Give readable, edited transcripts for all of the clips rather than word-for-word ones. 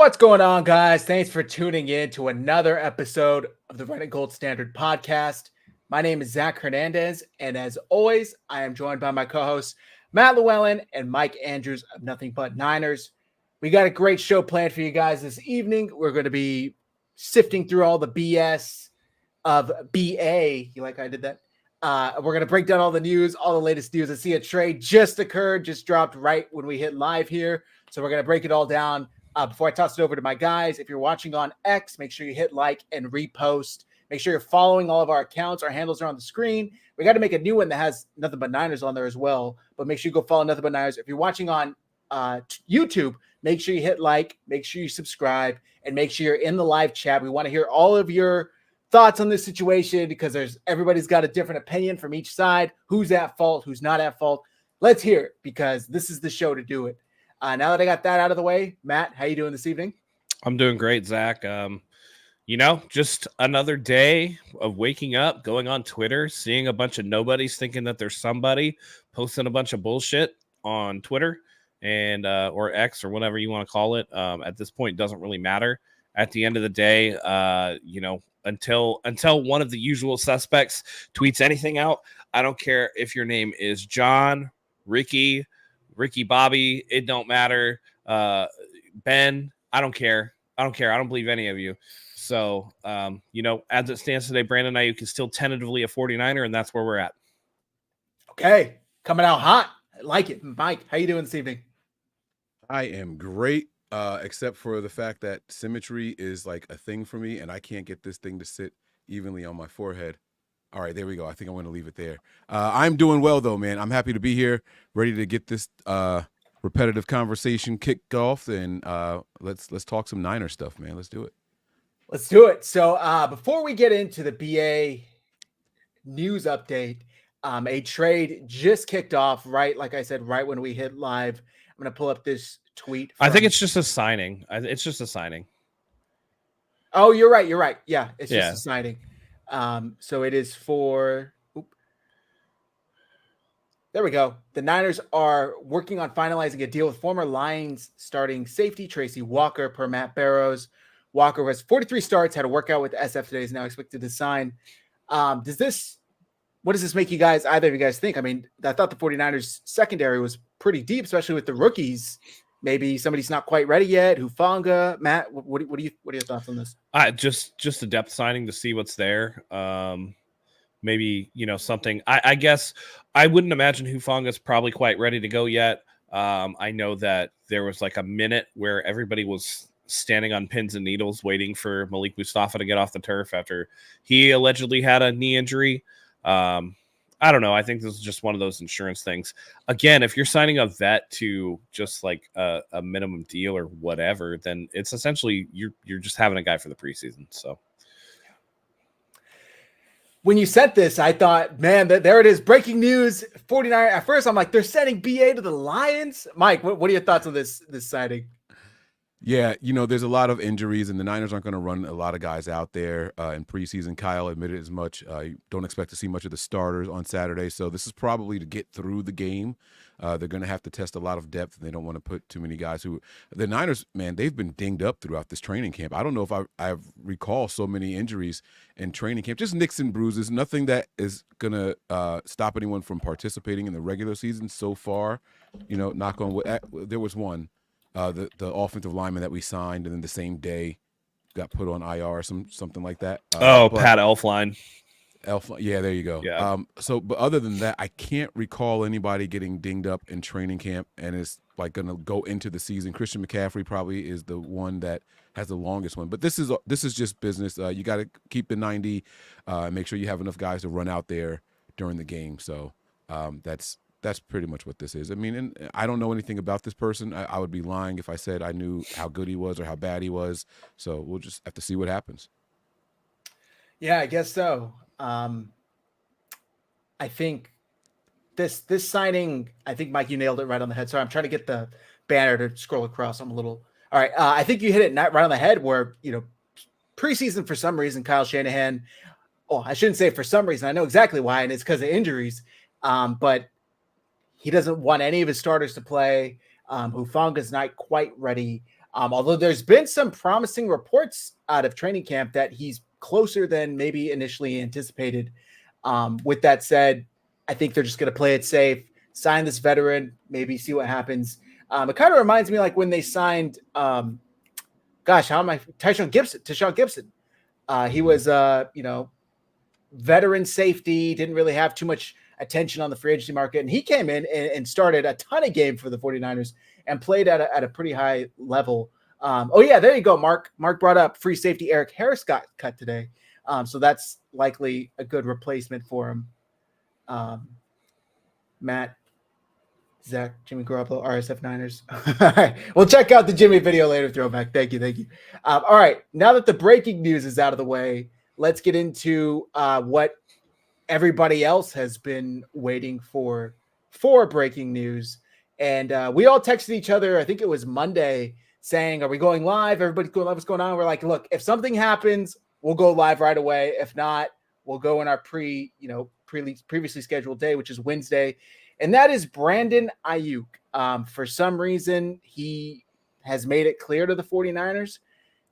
What's going on, guys? Thanks for tuning in to another episode of the Red and Gold Standard podcast. My name is Zach Hernandez, and as always, I am joined by my co-hosts Matt Llewellyn and Mike Andrews of Nothing But Niners. We got a great show planned for you guys this evening. We're going to be sifting through all the BS of BA. You like how I did that? We're going to break down all the news, all the latest news. I see a trade just occurred, just dropped right when we hit live here. So we're going to break it all down. Before I toss it over to my guys, if you're watching on X, make sure you hit like and repost. Make sure you're following all of our accounts. Our handles are on the screen. We got to make a new one that has Nothing But Niners on there as well. But make sure you go follow Nothing But Niners. If you're watching on YouTube, make sure you hit like, make sure you subscribe, and make sure you're in the live chat. We want to hear all of your thoughts on this situation because everybody's got a different opinion from each side. Who's at fault? Who's not at fault? Let's hear it because this is the show to do it. Now that I got that out of the way, Matt, how you doing this evening? I'm doing great, Zach. Just another day of waking up, going on Twitter, seeing a bunch of nobodies thinking that there's somebody posting a bunch of bullshit on Twitter and or X or whatever you want to call it. At this point, it doesn't really matter. At the end of the day, until one of the usual suspects tweets anything out, I don't care if your name is John, Ricky Bobby, it don't matter. Ben, I don't care. I don't believe any of you. So, as it stands today, Brandon Aiyuk is still tentatively a 49er, and that's where we're at. Okay. Coming out hot. I like it. Mike, how you doing this evening? I am great, except for the fact that symmetry is like a thing for me, and I can't get this thing to sit evenly on my forehead. All right, there we go. I think I'm going to leave it there. I'm doing well, though, man. I'm happy to be here, ready to get this repetitive conversation kicked off, and let's talk some Niner stuff, man. Let's do it. Let's do it. So before we get into the BA news update, a trade just kicked off, right? Like I said, right when we hit live. I'm going to pull up this tweet. I think it's just a signing. It's just a signing. Oh, you're right. Yeah, it's just a signing. So it is for, there we go. The Niners are working on finalizing a deal with former Lions starting safety Tracy Walker per Matt Barrows. Walker has 43 starts, had a workout with SF today, is now expected to sign. What does this make you guys, either of you guys think? I mean, I thought the 49ers secondary was pretty deep, especially with the rookies. Maybe somebody's not quite ready yet. Hufanga, Matt, what are your thoughts on this? Just a depth signing to see what's there. Maybe something. I guess I wouldn't imagine Hufanga's probably quite ready to go yet. I know that there was like a minute where everybody was standing on pins and needles waiting for Malik Mustafa to get off the turf after he allegedly had a knee injury. I don't know. I think this is just one of those insurance things. Again, if you're signing a vet to just like a minimum deal or whatever, then it's essentially you're just having a guy for the preseason. So when you sent this, I thought, man, there it is. Breaking news. 49. At first, I'm like, they're sending BA to the Lions. Mike, what are your thoughts on this signing? Yeah, there's a lot of injuries, and the Niners aren't going to run a lot of guys out there in preseason. Kyle admitted as much. You don't expect to see much of the starters on Saturday, so this is probably to get through the game. They're going to have to test a lot of depth, and they don't want to put too many guys who – the Niners, man, they've been dinged up throughout this training camp. I don't know if I recall so many injuries in training camp. Just nicks and bruises, nothing that is going to stop anyone from participating in the regular season so far. Knock on wood. There was one. The offensive lineman that we signed, and then the same day got put on IR or something like that. Pat Elflein. Yeah, there you go. Yeah. But other than that, I can't recall anybody getting dinged up in training camp and is like going to go into the season. Christian McCaffrey probably is the one that has the longest one. But this is just business. You got to keep the 90, make sure you have enough guys to run out there during the game. So that's pretty much what this is. I mean, and I don't know anything about this person. I would be lying if I said I knew how good he was or how bad he was. So we'll just have to see what happens. Yeah, I guess so. I think this signing, I think, Mike, you nailed it right on the head. Sorry, I'm trying to get the banner to scroll across. I'm a little – all right. I think you hit it right on the head where, preseason for some reason, Kyle Shanahan – I shouldn't say for some reason. I know exactly why, and it's because of injuries. But he doesn't want any of his starters to play. Hufanga's not quite ready. Although there's been some promising reports out of training camp that he's closer than maybe initially anticipated. With that said, I think they're just going to play it safe, sign this veteran, maybe see what happens. It kind of reminds me like when they signed, Tyshawn Gibson. He was, veteran safety, didn't really have too much attention on the free agency market. And he came in and started a ton of game for the 49ers and played at a pretty high level. There you go, Mark. Mark brought up free safety Eric Harris got cut today. So that's likely a good replacement for him. Matt, Zach, Jimmy Garoppolo, RSF Niners. All right. We'll check out the Jimmy video later, throwback. Thank you. All right. Now that the breaking news is out of the way, let's get into what everybody else has been waiting for breaking news. And we all texted each other, I think it was Monday, saying, are we going live? Everybody's going live. What's going on? We're like, look, if something happens, we'll go live right away. If not, we'll go in our previously scheduled day, which is Wednesday. And that is Brandon Aiyuk. For some reason, he has made it clear to the 49ers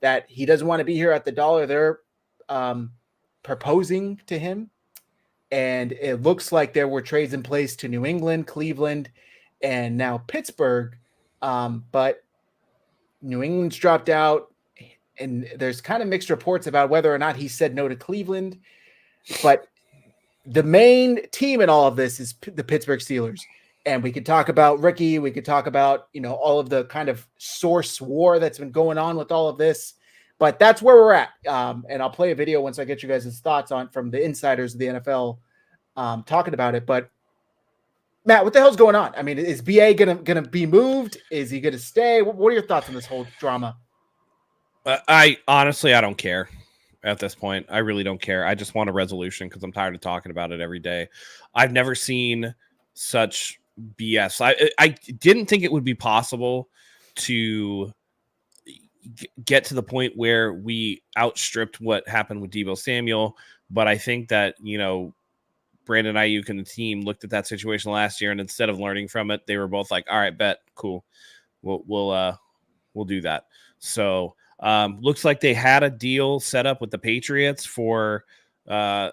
that he doesn't want to be here at the dollar they're proposing to him. And it looks like there were trades in place to New England, Cleveland, and now Pittsburgh. But New England's dropped out, and there's kind of mixed reports about whether or not he said no to Cleveland. But the main team in all of this is the Pittsburgh Steelers. And we could talk about Ricky. We could talk about, all of the kind of source war that's been going on with all of this. But that's where we're at. And I'll play a video once I get you guys' thoughts on from the insiders of the NFL talking about it. But Matt, what the hell's going on? I mean, is BA gonna be moved? Is he gonna stay? What are your thoughts on this whole drama? I don't care at this point. I really don't care. I just want a resolution because I'm tired of talking about it every day. I've never seen such BS. I didn't think it would be possible to get to the point where we outstripped what happened with Deebo Samuel, but I think that Brandon Aiyuk and the team looked at that situation last year, and instead of learning from it, they were both like, all right, bet, cool. We'll do that. So looks like they had a deal set up with the Patriots for, something.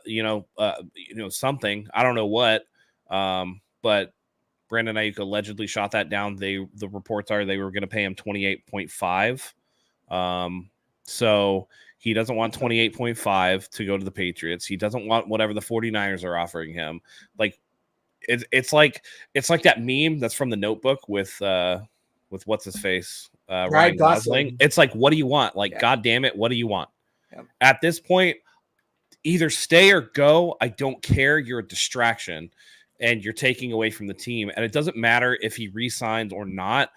I don't know what, but Brandon Aiyuk allegedly shot that down. The reports are they were going to pay him 28.5. So he doesn't want 28.5 to go to the Patriots. He doesn't want whatever the 49ers are offering him. Like it's like that meme that's from The Notebook with what's his face, Ryan Gosling. It's like, what do you want? Like, God damn it, what do you want? Yeah. At this point, either stay or go. I don't care. You're a distraction, and you're taking away from the team. And it doesn't matter if he re-signs or not.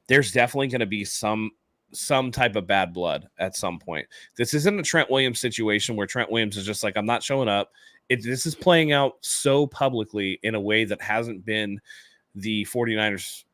There's definitely going to be some type of bad blood at some point. This isn't a Trent Williams situation where Trent Williams is just like, I'm not showing up. This is playing out so publicly in a way that hasn't been the 49ers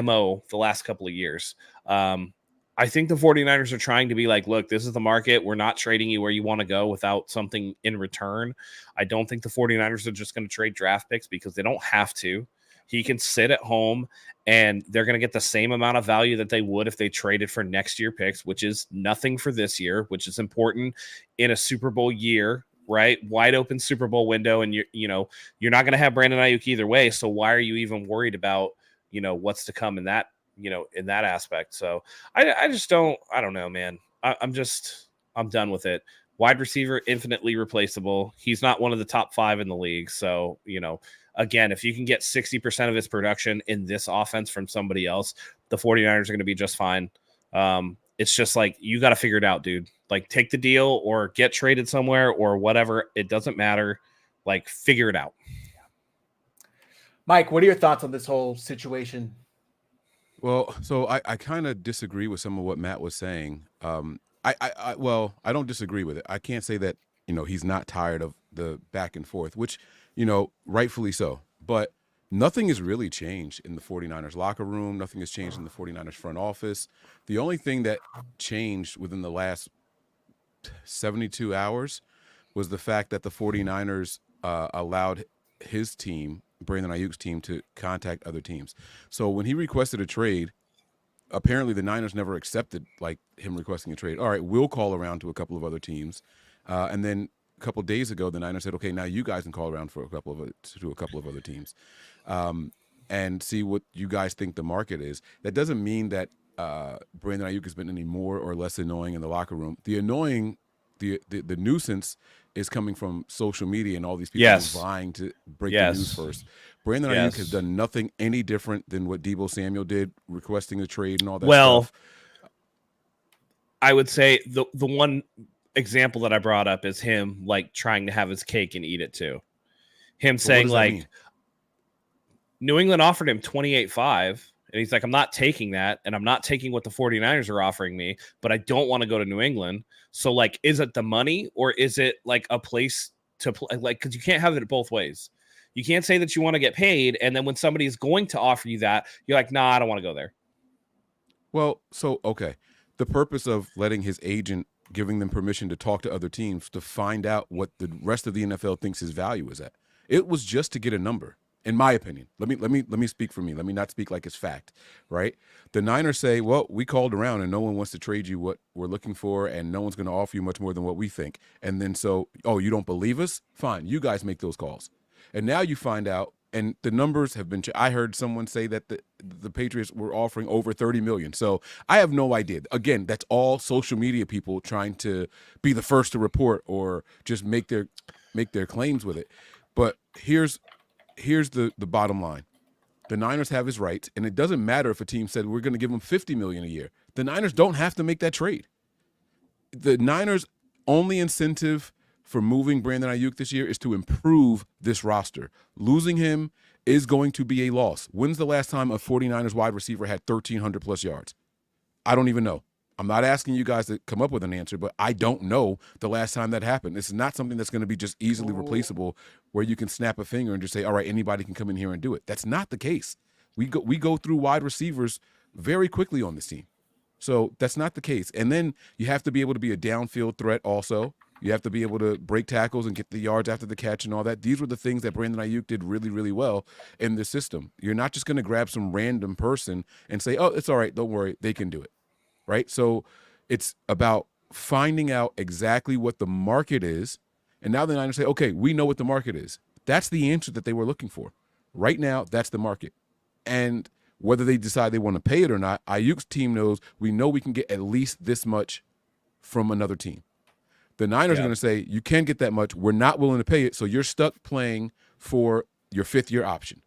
MO the last couple of years. I think the 49ers are trying to be like, look, this is the market. We're not trading you where you want to go without something in return. I don't think the 49ers are just going to trade draft picks because they don't have to. He can sit at home and they're going to get the same amount of value that they would if they traded for next year picks, which is nothing for this year, which is important in a Super Bowl year, right? Wide open Super Bowl window. And you're not going to have Brandon Aiyuk either way. So why are you even worried about, what's to come in that, in that aspect? So I don't know, man. I'm done with it. Wide receiver, infinitely replaceable. He's not one of the top 5 in the league. So, again, if you can get 60% of his production in this offense from somebody else, the 49ers are going to be just fine. It's just like, you got to figure it out, dude. Like, take the deal or get traded somewhere or whatever. It doesn't matter. Like, figure it out. Mike, what are your thoughts on this whole situation? Well, so I kind of disagree with some of what Matt was saying. I don't disagree with it. I can't say that, he's not tired of the back and forth, which, rightfully so. But nothing has really changed in the 49ers locker room. Nothing has changed in the 49ers front office. The only thing that changed within the last 72 hours was the fact that the 49ers allowed his team, Brandon Aiyuk's team, to contact other teams. So when he requested a trade, apparently the Niners never accepted like him requesting a trade. All right, we'll call around to a couple of other teams, and then a couple of days ago, the Niners said, okay, now you guys can call around to a couple of other teams, and see what you guys think the market is. That doesn't mean that Brandon Aiyuk has been any more or less annoying in the locker room. The nuisance is coming from social media and all these people vying to break the news first. Brandon Aiyuk has done nothing any different than what Deebo Samuel did, requesting a trade and all that stuff. I would say the one example that I brought up is him like trying to have his cake and eat it too. Him saying like New England offered him 28.5 and he's like, I'm not taking that, and I'm not taking what the 49ers are offering me, but I don't want to go to New England. So like, is it the money or is it like a place to play? Like, because you can't have it both ways. You can't say that you want to get paid, and then when somebody is going to offer you that, you're like, nah, I don't want to go there. Well, so, okay. The purpose of letting his agent, giving them permission to talk to other teams to find out what the rest of the NFL thinks his value is at, it was just to get a number, in my opinion. Let me speak for me. Let me not speak like it's fact, right? The Niners say, well, we called around and no one wants to trade you what we're looking for, and no one's going to offer you much more than what we think. And then so, oh, you don't believe us? Fine. You guys make those calls. And now you find out, and the numbers have been. I heard someone say that the Patriots were offering over $30 million. So I have no idea. Again, that's all social media people trying to be the first to report or just make their claims with it. But here's the bottom line: the Niners have his rights, and it doesn't matter if a team said we're going to give him $50 million a year. The Niners don't have to make that trade. The Niners' only incentive for moving Brandon Aiyuk this year is to improve this roster. Losing him is going to be a loss. When's the last time a 49ers wide receiver had 1,300 plus yards? I don't even know. I'm not asking you guys to come up with an answer, but I don't know the last time that happened. This is not something that's going to be just easily replaceable where you can snap a finger and just say, all right, anybody can come in here and do it. That's not the case. We go through wide receivers very quickly on this team. So that's not the case. And then you have to be able to be a downfield threat also. You have to be able to break tackles and get the yards after the catch and all that. These were the things that Brandon Aiyuk did really, really well in the system. You're not just going to grab some random person and say, oh, it's all right, don't worry, they can do it, right? So it's about finding out exactly what the market is. And now the Niners say, okay, we know what the market is. That's the answer that they were looking for. Right now, that's the market. And whether they decide they want to pay it or not, Ayuk's team knows we know we can get at least this much from another team. The Niners are going to say, you can get that much. We're not willing to pay it, so you're stuck playing for your fifth-year option.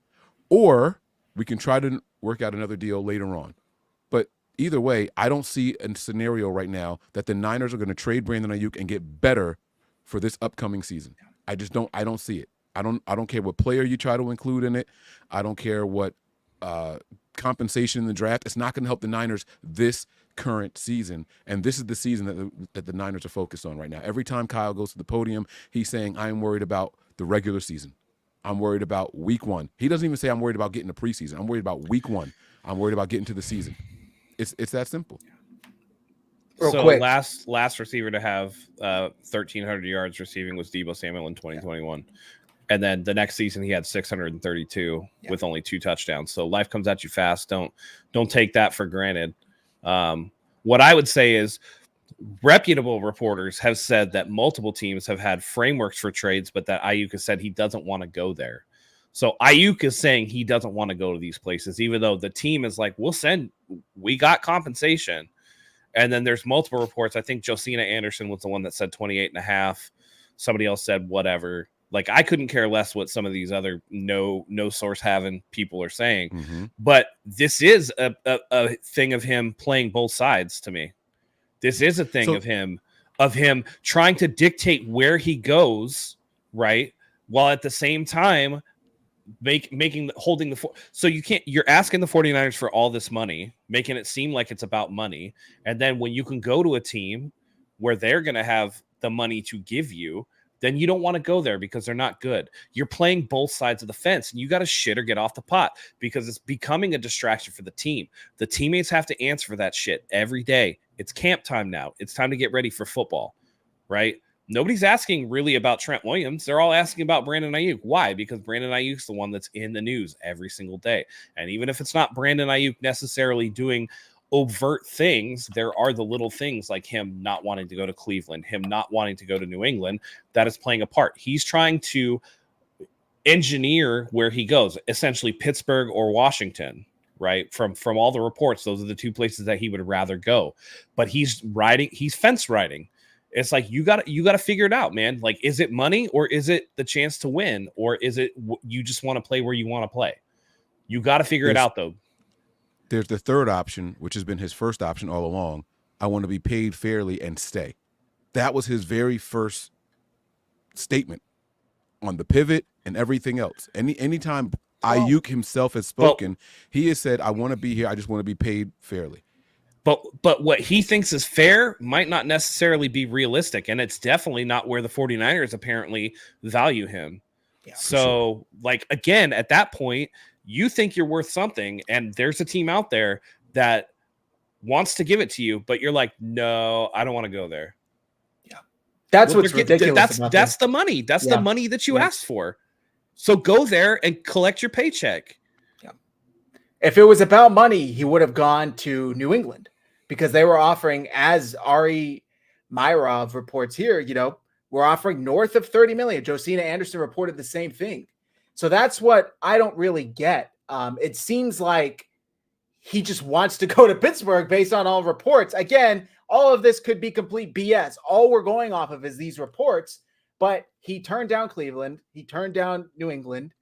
Or we can try to work out another deal later on. But either way, I don't see a scenario right now that the Niners are going to trade Brandon Aiyuk and get better for this upcoming season. I don't see it. I don't care what player you try to include in it. I don't care what compensation in the draft. It's not going to help the Niners this current season, and this is the season that the Niners are focused on right now. Every time Kyle goes to the podium, he's saying, I am worried about the regular season. I'm worried about week one. He doesn't even say I'm worried about getting to preseason. I'm worried about week one. I'm worried about getting to the season. It's that simple. So quick. last receiver to have 1,300 yards receiving was Deebo Samuel in 2021. And then the next season he had 632 with only 2 touchdowns. So life comes at you fast. Don't take that for granted. What I would say is reputable reporters have said that multiple teams have had frameworks for trades, but that Aiyuk has said he doesn't want to go there. So Aiyuk is saying he doesn't want to go to these places, even though the team is like, we got compensation. And then there's multiple reports. I think Josina Anderson was the one that said 28.5. Somebody else said whatever. Like, I couldn't care less what some of these other no source having people are saying. Mm-hmm. But this is a thing of him playing both sides to me. This is a thing of him trying to dictate where he goes, right? While at the same time holding the so you're asking the 49ers for all this money, making it seem like it's about money. And then when you can go to a team where they're going to have the money to give you, then you don't want to go there because they're not good. You're playing both sides of the fence, and you got to shit or get off the pot because it's becoming a distraction for the team. The teammates have to answer for that shit every day. It's camp time now. It's time to get ready for football, right? Nobody's asking really about Trent Williams. They're all asking about Brandon Aiyuk. Why? Because Brandon Aiyuk's the one that's in the news every single day. And even if it's not Brandon Aiyuk necessarily doing overt things. There are the little things like him not wanting to go to Cleveland, him not wanting to go to New England, that is playing a part. He's trying to engineer where he goes, essentially Pittsburgh or Washington, right? From all the reports, those are the two places that he would rather go. But he's fence riding. It's like you got to figure it out, man. Like, is it money, or is it the chance to win, or is it you just want to play where you want to play? You got to figure it out, though. There's the third option, which has been his first option all along. I want to be paid fairly and stay. That was his very first statement on the pivot and everything else. Anytime Aiyuk himself has spoken, he has said, I want to be here. I just want to be paid fairly. But what he thinks is fair might not necessarily be realistic, and it's definitely not where the 49ers apparently value him. Yeah, so, like, again, at that point, you think you're worth something, and there's a team out there that wants to give it to you, but you're like, no, I don't want to go there. Yeah, that's what's ridiculous. That's the money. That's the money that you asked for. So go there and collect your paycheck. Yeah. If it was about money, he would have gone to New England, because they were offering, as Ari Myrov reports here, we're offering north of 30 million. Josina Anderson reported the same thing. So that's what I don't really get. It seems like he just wants to go to Pittsburgh based on all reports. Again, all of this could be complete BS. All we're going off of is these reports, but he turned down Cleveland. He turned down New England.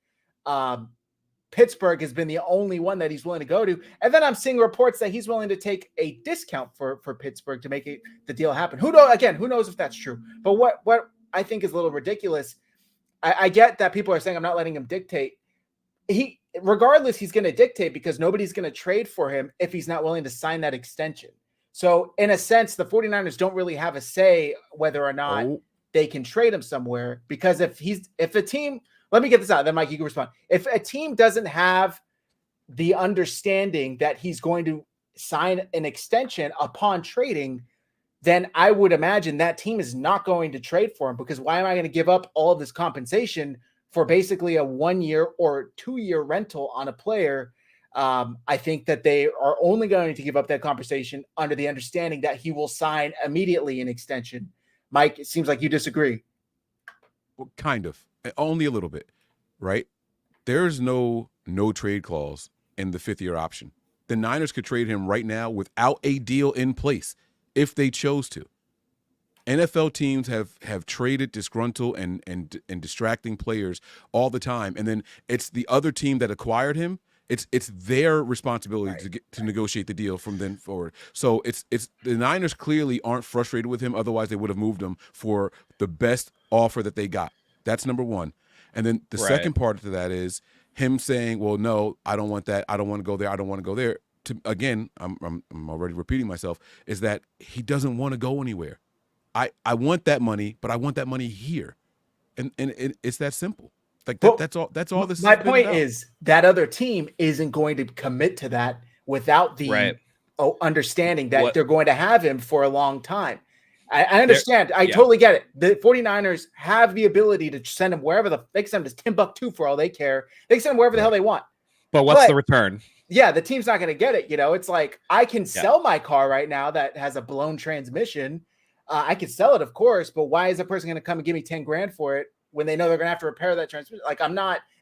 Pittsburgh has been the only one that he's willing to go to. And then I'm seeing reports that he's willing to take a discount for Pittsburgh to make the deal happen. Who knows if that's true? But what I think is a little ridiculous, I get that people are saying I'm not letting him dictate. Regardless, he's going to dictate, because nobody's going to trade for him if he's not willing to sign that extension. So in a sense, the 49ers don't really have a say whether or not they can trade him somewhere, because if a team, let me get this out, then Mike, you can respond. If a team doesn't have the understanding that he's going to sign an extension upon trading, then I would imagine that team is not going to trade for him, because why am I going to give up all of this compensation for basically a 1 year or 2 year rental on a player? I think that they are only going to give up that compensation under the understanding that he will sign immediately an extension. Mike, it seems like you disagree. Well, kind of. Only a little bit, right? There's no trade clause in the 5th-year option. The Niners could trade him right now without a deal in place if they chose to. NFL teams have traded disgruntled and distracting players all the time, and then it's the other team that acquired him. It's their responsibility to negotiate the deal from then forward. So it's the Niners clearly aren't frustrated with him. Otherwise, they would have moved him for the best offer that they got. That's number one. And then the second part to that is him saying, well, no, I don't want that. I don't want to go there. I don't want to go there. Again, I'm already repeating myself, is that he doesn't want to go anywhere. I want that money, but I want that money here. And it's that simple. Like that's all this is. My point is that other team isn't going to commit to that without the understanding that they're going to have him for a long time. I understand. I totally get it. The 49ers have the ability to send him wherever they can send him to Timbuktu for all they care. They can send him wherever the hell they want. But what's the return? Yeah, the team's not going to get it. It's like, I can sell my car right now that has a blown transmission. I could sell it, of course, but why is a person going to come and give me 10 grand for it when they know they're going to have to repair that transmission? Like,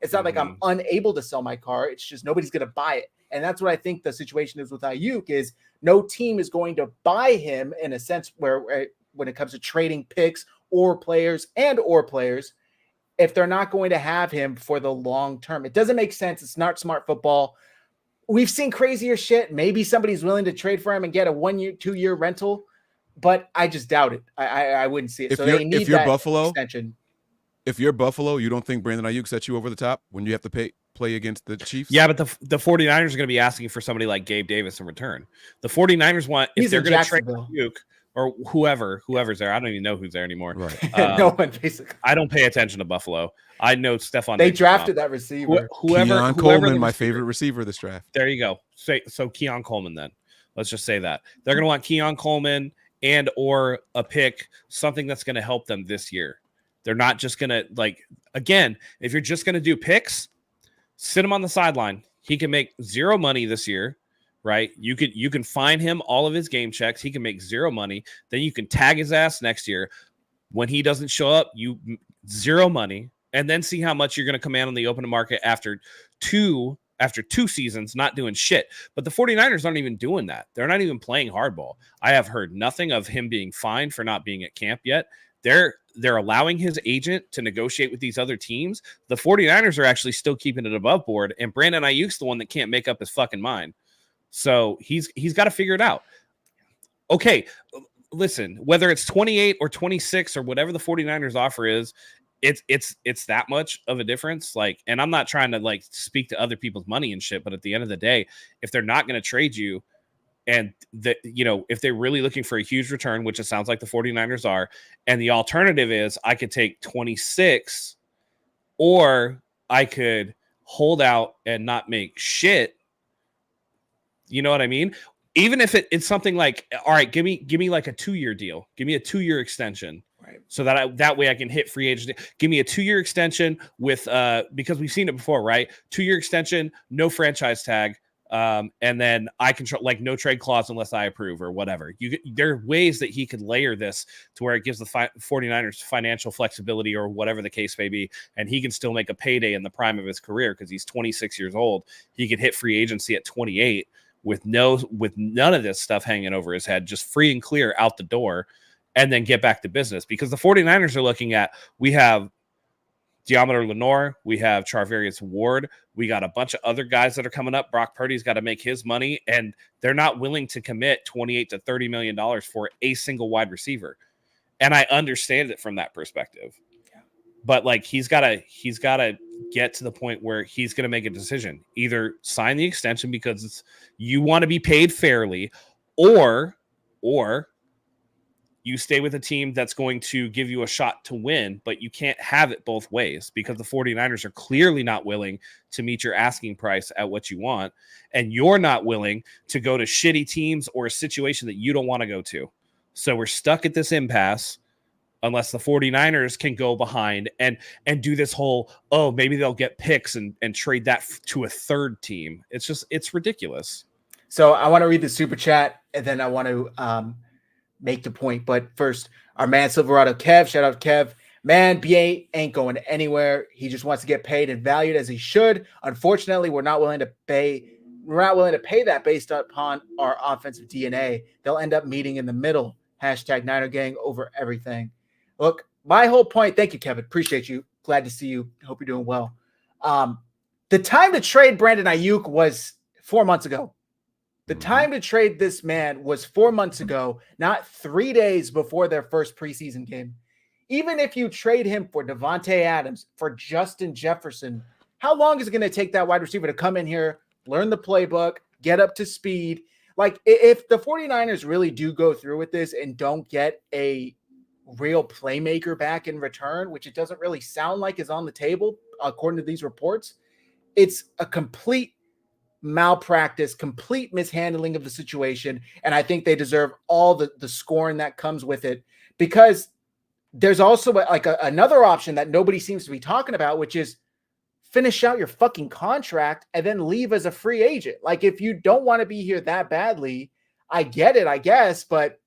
it's not like I'm unable to sell my car. It's just nobody's going to buy it. And that's what I think the situation is with Aiyuk, is no team is going to buy him in a sense where when it comes to trading picks or players, if they're not going to have him for the long term. It doesn't make sense. It's not smart football. We've seen crazier shit. Maybe somebody's willing to trade for him and get a 1 year, 2 year rental, but I just doubt it. I wouldn't see it. So they need that extension. If you're Buffalo, you don't think Brandon Aiyuk sets you over the top when you have to play against the Chiefs? Yeah, but the 49ers are going to be asking for somebody like Gabe Davis in return. The 49ers want, if they're going to trade Aiyuk or whoever's there, I don't even know who's there anymore. Right. No one, basically. I don't pay attention to Buffalo. I know Stephon. They drafted that receiver. Keon Coleman, my favorite receiver this draft. There you go. So Keon Coleman then. Let's just say that. They're going to want Keon Coleman and or a pick, something that's going to help them this year. They're not just going to, like, again, if you're just going to do picks, sit him on the sideline. He can make zero money this year. right? You can find him all of his game checks. He can make zero money. Then you can tag his ass next year. When he doesn't show up, you zero money, and then see how much you're going to command on the open market after two seasons not doing shit. But the 49ers aren't even doing that. They're not even playing hardball. I have heard nothing of him being fined for not being at camp yet. They're allowing his agent to negotiate with these other teams. The 49ers are actually still keeping it above board, and Brandon Aiyuk's the one that can't make up his fucking mind. So he's got to figure it out. Okay, listen, whether it's 28 or 26 or whatever the 49ers offer is, it's that much of a difference. Like, and I'm not trying to like speak to other people's money and shit, but at the end of the day, if they're not going to trade you, and that, you know, if they're really looking for a huge return, which it sounds like the 49ers are, and the alternative is I could take 26 or I could hold out and not make shit. You know what I mean? Even if it's something like, all right, give me like a 2-year deal. Give me a 2-year extension. Right. So that way I can hit free agency. Give me a 2-year extension with because we've seen it before, right? 2-year extension, no franchise tag. And then I control like no trade clause unless I approve or whatever. There are ways that he could layer this to where it gives the 49ers financial flexibility or whatever the case may be. And he can still make a payday in the prime of his career because he's 26 years old. He could hit free agency at 28 with none of this stuff hanging over his head, just free and clear out the door, and then get back to business. Because the 49ers are looking at, we have Deommodore Lenoir, we have Charvarius Ward, we got a bunch of other guys that are coming up. Brock Purdy's got to make his money, and they're not willing to commit $28 to $30 million for a single wide receiver. And I understand it from that perspective. But like he's got to get to the point where he's going to make a decision. Either sign the extension because you want to be paid fairly, or you stay with a team that's going to give you a shot to win, but you can't have it both ways because the 49ers are clearly not willing to meet your asking price at what you want, and you're not willing to go to shitty teams or a situation that you don't want to go to. So we're stuck at this impasse unless the 49ers can go behind and do this whole, oh, maybe they'll get picks and trade that to a third team. It's ridiculous. So I want to read the super chat, and then I want to make the point. But first, our man Silverado Kev, shout out Kev. Man, BA ain't going anywhere. He just wants to get paid and valued as he should. Unfortunately, we're not willing to pay that based upon our offensive DNA. They'll end up meeting in the middle. Hashtag Niner Gang over everything. Look, my whole point, thank you, Kevin. Appreciate you. Glad to see you. Hope you're doing well. The time to trade Brandon Aiyuk was 4 months ago. The time to trade this man was 4 months ago, not 3 days before their first preseason game. Even if you trade him for Devontae Adams, for Justin Jefferson, how long is it going to take that wide receiver to come in here, learn the playbook, get up to speed? Like, if the 49ers really do go through with this and don't get a real playmaker back in return, which it doesn't really sound like is on the table, according to these reports, it's a complete malpractice, complete mishandling of the situation. And I think they deserve all the scorn that comes with it, because there's also another option that nobody seems to be talking about, which is finish out your fucking contract and then leave as a free agent. Like, if you don't want to be here that badly, I get it, I guess, but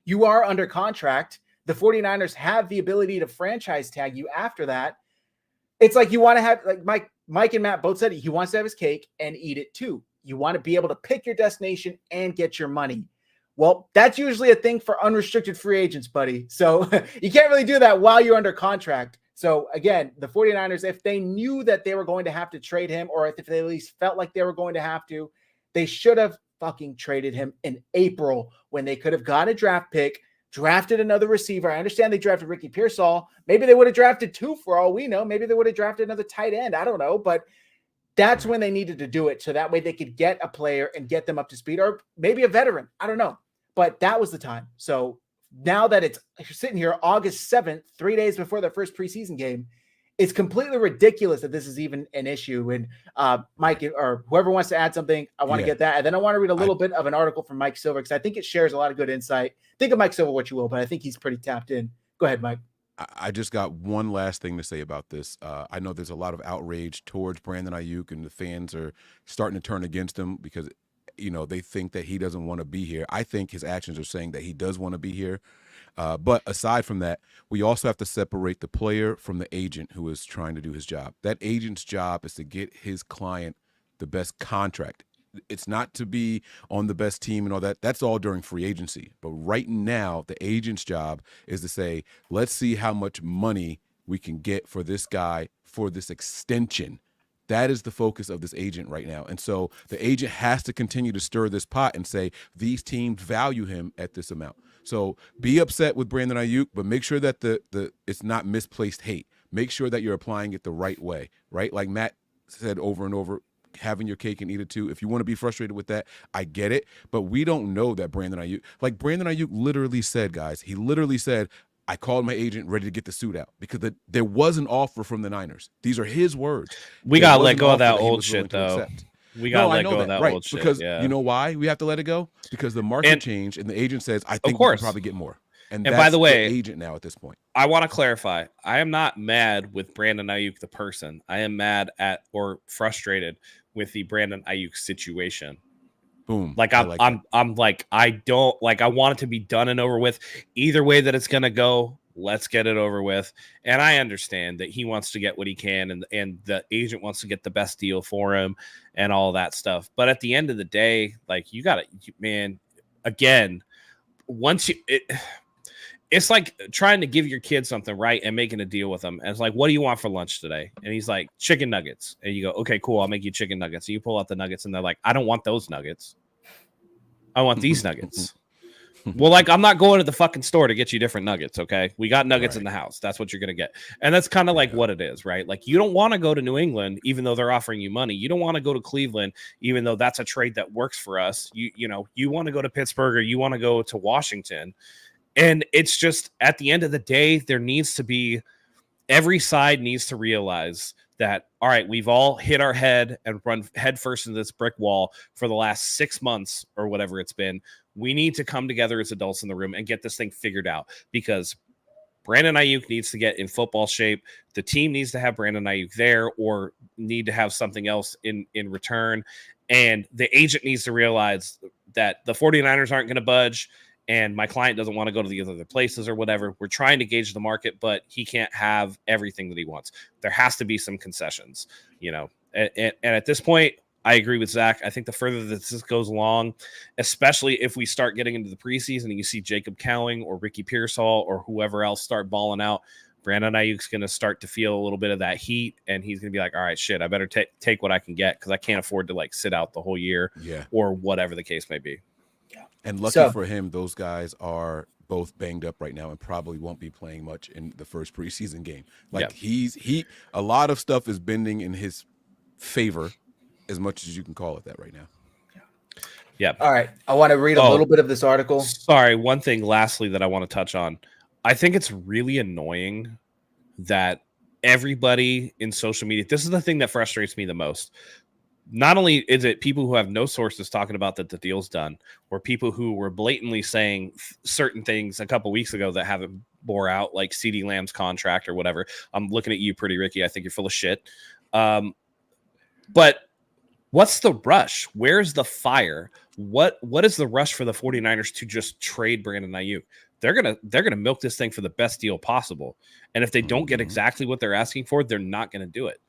you are under contract. The 49ers have the ability to franchise tag you after that. It's like you want to have, like Mike and Matt both said, he wants to have his cake and eat it too. You want to be able to pick your destination and get your money. Well, that's usually a thing for unrestricted free agents, buddy. So you can't really do that while you're under contract. So again, the 49ers, if they knew that they were going to have to trade him, or if they at least felt like they were going to have to, they should have fucking traded him in April when they could have got a draft pick, drafted another receiver. I understand they drafted Ricky Pearsall. Maybe they would have drafted 2 for all we know. Maybe they would have drafted another tight end. I don't know. But that's when they needed to do it. So that way they could get a player and get them up to speed, or maybe a veteran. I don't know. But that was the time. So now that it's sitting here August 7th, 3 days before their first preseason game, it's completely ridiculous that this is even an issue. And Mike, or whoever wants to add something, I want to get that. And then I want to read a little bit of an article from Mike Silver, because I think it shares a lot of good insight. Think of Mike Silver what you will, but I think he's pretty tapped in. Go ahead, Mike. I just got one last thing to say about this. I know there's a lot of outrage towards Brandon Aiyuk, and the fans are starting to turn against him because they think that he doesn't want to be here. I think his actions are saying that he does want to be here. But aside from that, we also have to separate the player from the agent who is trying to do his job. That agent's job is to get his client the best contract. It's not to be on the best team and all that. That's all during free agency. But right now, the agent's job is to say, let's see how much money we can get for this guy for this extension. That is the focus of this agent right now. And so the agent has to continue to stir this pot and say, these teams value him at this amount. So be upset with Brandon Aiyuk, but make sure that it's not misplaced hate. Make sure that you're applying it the right way, right? Like Matt said over and over, having your cake and eat it too. If you want to be frustrated with that, I get it. But we don't know that Brandon Aiyuk literally said, guys, he literally said, I called my agent ready to get the suit out because there was an offer from the Niners. These are his words. We got to let go of that old shit, though. We got to let go of that old shit. Because you know why we have to let it go? Because the market changed and the agent says, I think we can probably get more. And that's by the way, the agent now at this point. I want to clarify. I am not mad with Brandon Aiyuk, the person. I am mad at or frustrated with the Brandon Aiyuk situation. Boom. Like I want it to be done and over with. Either way that it's going to go, let's get it over with. And I understand that he wants to get what he can and the agent wants to get the best deal for him and all that stuff. But at the end of the day, like you got to, man, again, it's like trying to give your kid something, right, and making a deal with them. And it's like, what do you want for lunch today? And he's like, chicken nuggets. And you go, okay, cool, I'll make you chicken nuggets. And you pull out the nuggets, and they're like, I don't want those nuggets. I want these nuggets. Well, like, I'm not going to the fucking store to get you different nuggets, okay? We got nuggets in the house. That's what you're going to get. And that's kind of like what it is, right? Like, you don't want to go to New England, even though they're offering you money. You don't want to go to Cleveland, even though that's a trade that works for us. You want to go to Pittsburgh or you want to go to Washington. And it's just at the end of the day, every side needs to realize that, all right, we've all hit our head and run headfirst into this brick wall for the last 6 months or whatever it's been. We need to come together as adults in the room and get this thing figured out because Brandon Aiyuk needs to get in football shape. The team needs to have Brandon Aiyuk there or need to have something else in return. And the agent needs to realize that the 49ers aren't going to budge. And my client doesn't want to go to these other places or whatever. We're trying to gauge the market, but he can't have everything that he wants. There has to be some concessions, And at this point, I agree with Zach. I think the further that this goes along, especially if we start getting into the preseason and you see Jacob Cowing or Ricky Pearsall or whoever else start balling out, Brandon Aiyuk's going to start to feel a little bit of that heat, and he's going to be like, all right, shit, I better take what I can get because I can't afford to, sit out the whole year or whatever the case may be. And lucky for him, those guys are both banged up right now and probably won't be playing much in the first preseason game. A lot of stuff is bending in his favor, as much as you can call it that right now. Yeah. All right. I want to read a little bit of this article. Sorry. One thing lastly that I want to touch on. I think it's really annoying that everybody in social media, this is the thing that frustrates me the most. Not only is it people who have no sources talking about that the deal's done, or people who were blatantly saying certain things a couple weeks ago that haven't bore out, like CeeDee Lamb's contract or whatever. I'm looking at you, Pretty Ricky. I think you're full of shit. But what's the rush? Where's the fire? What is the rush for the 49ers to just trade Brandon Aiyuk? They're gonna milk this thing for the best deal possible. And if they don't get exactly what they're asking for, they're not going to do it.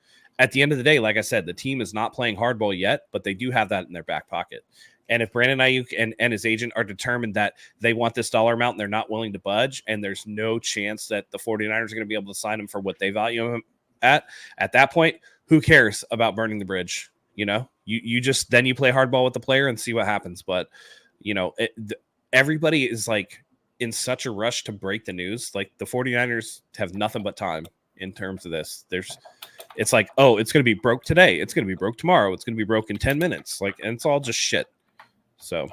At the end of the day, like I said, the team is not playing hardball yet, but they do have that in their back pocket. And if Brandon Aiyuk and his agent are determined that they want this dollar amount and they're not willing to budge, and there's no chance that the 49ers are going to be able to sign him for what they value him at that point, who cares about burning the bridge? You just then you play hardball with the player and see what happens. But, everybody is in such a rush to break the news. Like the 49ers have nothing but time in terms of this. It's like, oh, it's going to be broke today. It's going to be broke tomorrow. It's going to be broke in 10 minutes. And it's all just shit. So,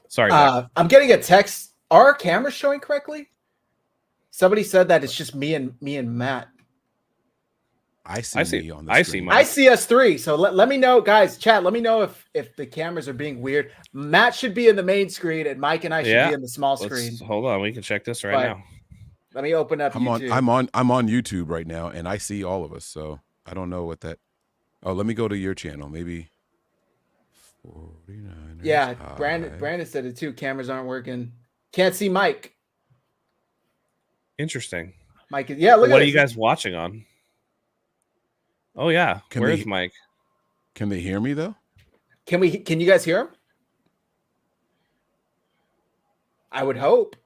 sorry. I'm getting a text. Are our cameras showing correctly? Somebody said that it's just me and Matt. I see me on the screen. I see us three. So let me know, guys. Chat. Let me know if the cameras are being weird. Matt should be in the main screen, and Mike and I should be in the small screen. Hold on, we can check this right now. Let me open up YouTube. I'm on YouTube right now, and I see all of us. So I don't know what that. Oh, let me go to your channel. Maybe 49ers. Yeah, Hive. Brandon said it too. Cameras aren't working. Can't see Mike. Interesting. Mike is look What at are this. you guys watching on? Oh yeah. Can Where's they- Mike? Can they hear me though? Can you guys hear him? I would hope.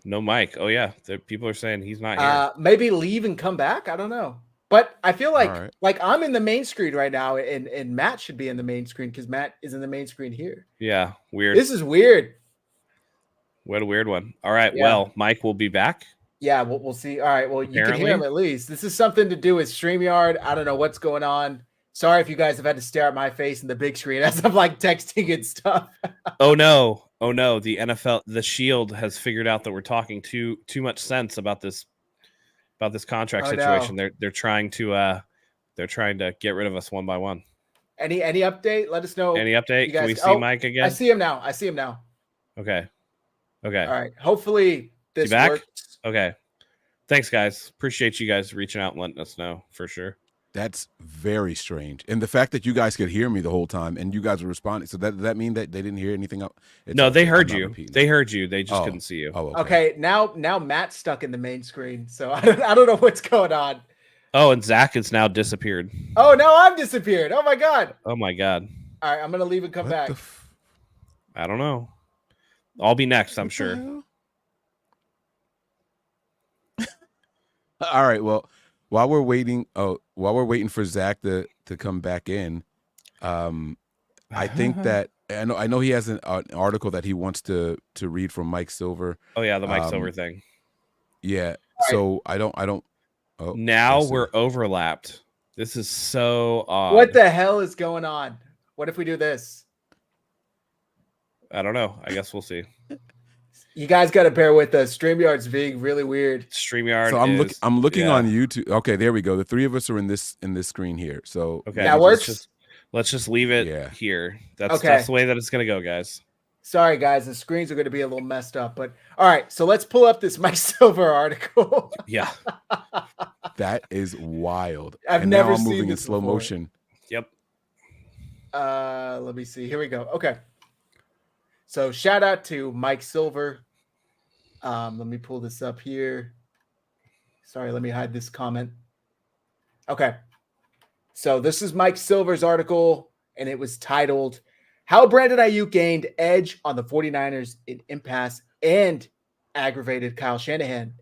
No Mike. Oh yeah. People are saying he's not here. Maybe leave and come back. I don't know. But I feel like All right. like I'm in the main screen right now, and Matt should be in the main screen because Matt is in the main screen here. Yeah. Weird. This is weird. What a weird one. All right. Yeah. Well, Mike will be back. Yeah, we'll see. All right. Well, you can hear Apparently. him at least. This is something to do with StreamYard. I don't know what's going on. Sorry if you guys have had to stare at my face in the big screen as I'm like texting and stuff. Oh no. The NFL, the Shield has figured out that we're talking too much sense about this contract situation. No. They're trying to get rid of us one by one. Any update? Let us know. Any update? you Can we guys- see oh, Mike again? I see him now. Okay. All right. Hopefully this back? works. Okay. Thanks, guys. Appreciate you guys reaching out and letting us know for sure. That's very strange. And the fact that you guys could hear me the whole time and you guys were responding. So does that mean that they didn't hear anything else? No, they heard you. They heard you. They just Oh. couldn't see you. Oh, Okay. Now Matt's stuck in the main screen, so I don't know what's going on. Oh, and Zach has now disappeared. Oh, now I've disappeared. Oh my god. Oh my God. All right, I'm gonna leave and come back. I don't know. I'll be next, I'm sure. All right. Well, while we're waiting for Zach to come back in, I think that I know he has an article that he wants to read from Mike Silver. Oh yeah, the Mike Silver thing. Yeah. Right. So I don't. Oh, Now let's see. we're overlapped. This is so odd. What the hell is going on? What if we do this? I don't know. I guess we'll see. You guys got to bear with us. StreamYard's being really weird. StreamYard. So I'm looking yeah. on YouTube. Okay, there we go. The three of us are in this screen here. So Okay, That works? Let's just leave it Yeah. here. That's Okay. the way that it's gonna go, guys. Sorry, guys. The screens are going to be a little messed up. But all right. So let's pull up this Mike Silver article. Yeah. that is wild. I've and never now I'm seen moving in this slow before. motion. Yep. Let me see. Here we go. Okay. So shout out to Mike Silver. Let me pull this up here. Sorry, let me hide this comment. Okay. So this is Mike Silver's article, and it was titled How Brandon Aiyuk Gained Edge on the 49ers in Impasse and Aggravated Kyle Shanahan.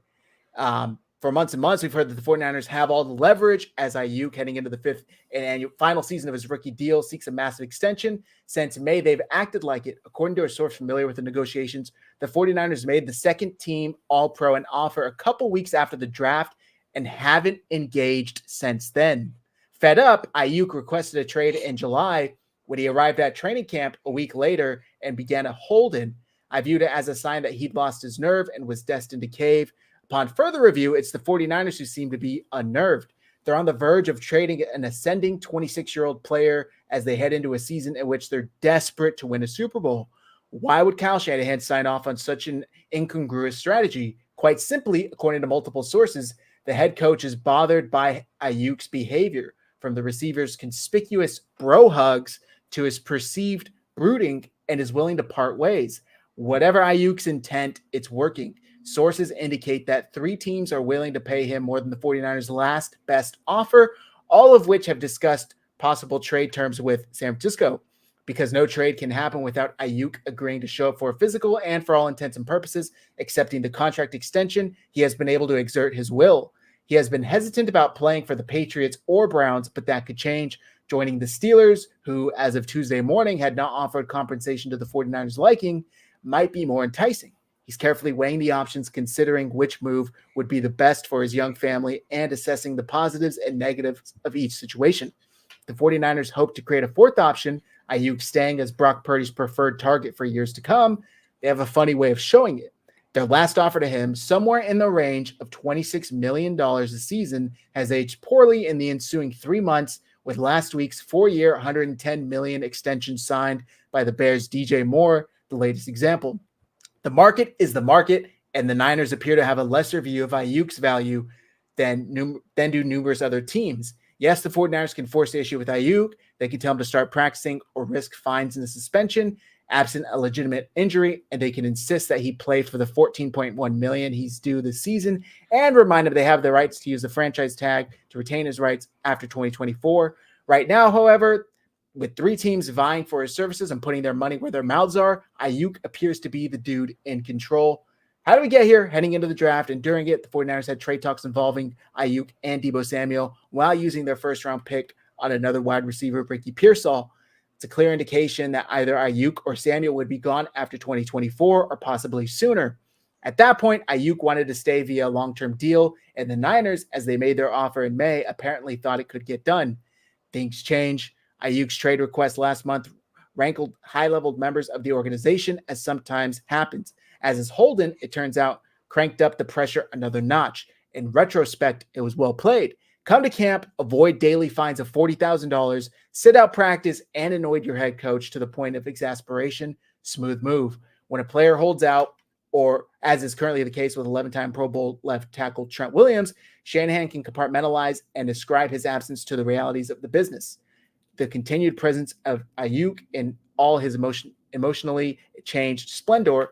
For months and months, we've heard that the 49ers have all the leverage as Aiyuk, heading into the fifth and annual final season of his rookie deal, seeks a massive extension. Since May, they've acted like it. According to a source familiar with the negotiations, the 49ers made the second team All-Pro an offer a couple weeks after the draft and haven't engaged since then. Fed up, Aiyuk requested a trade in July when he arrived at training camp a week later and began a hold-in. I viewed it as a sign that he'd lost his nerve and was destined to cave. Upon further review, it's the 49ers who seem to be unnerved. They're on the verge of trading an ascending 26-year-old player as they head into a season in which they're desperate to win a Super Bowl. Why would Kyle Shanahan sign off on such an incongruous strategy? Quite simply, according to multiple sources, the head coach is bothered by Aiyuk's behavior, from the receiver's conspicuous bro hugs to his perceived brooding, and is willing to part ways. Whatever Aiyuk's intent, it's working. Sources indicate that 3 teams are willing to pay him more than the 49ers' last best offer, all of which have discussed possible trade terms with San Francisco. Because no trade can happen without Aiyuk agreeing to show up for a physical and, for all intents and purposes, accepting the contract extension, he has been able to exert his will. He has been hesitant about playing for the Patriots or Browns, but that could change. Joining the Steelers, who, as of Tuesday morning, had not offered compensation to the 49ers' liking, might be more enticing. He's carefully weighing the options, considering which move would be the best for his young family and assessing the positives and negatives of each situation. The 49ers hope to create a fourth option, Aiyuk staying as Brock Purdy's preferred target for years to come. They have a funny way of showing it. Their last offer to him, somewhere in the range of $26 million a season, has aged poorly in the ensuing 3 months, with last week's 4-year, $110 million extension signed by the Bears' DJ Moore, the latest example. The market is the market, and the Niners appear to have a lesser view of Aiyuk's value than do numerous other teams. Yes, the 49ers can force the issue with Aiyuk. They can tell him to start practicing or risk fines and suspension absent a legitimate injury, and they can insist that he play for the $14.1 million he's due this season and remind him they have the rights to use the franchise tag to retain his rights after 2024. Right now, however, with 3 teams vying for his services and putting their money where their mouths are, Aiyuk appears to be the dude in control. How do we get here? Heading into the draft and during it, the 49ers had trade talks involving Aiyuk and Deebo Samuel while using their first-round pick on another wide receiver, Ricky Pearsall. It's a clear indication that either Aiyuk or Samuel would be gone after 2024 or possibly sooner. At that point, Aiyuk wanted to stay via a long-term deal, and the Niners, as they made their offer in May, apparently thought it could get done. Things change. Ayuk's trade request last month rankled high-level members of the organization, as sometimes happens. As is Holden, it turns out, cranked up the pressure another notch. In retrospect, it was well played. Come to camp, avoid daily fines of $40,000, sit out practice, and annoyed your head coach to the point of exasperation. Smooth move. When a player holds out, or as is currently the case with 11-time Pro Bowl left tackle Trent Williams, Shanahan can compartmentalize and ascribe his absence to the realities of the business. The continued presence of Aiyuk in all his emotionally charged splendor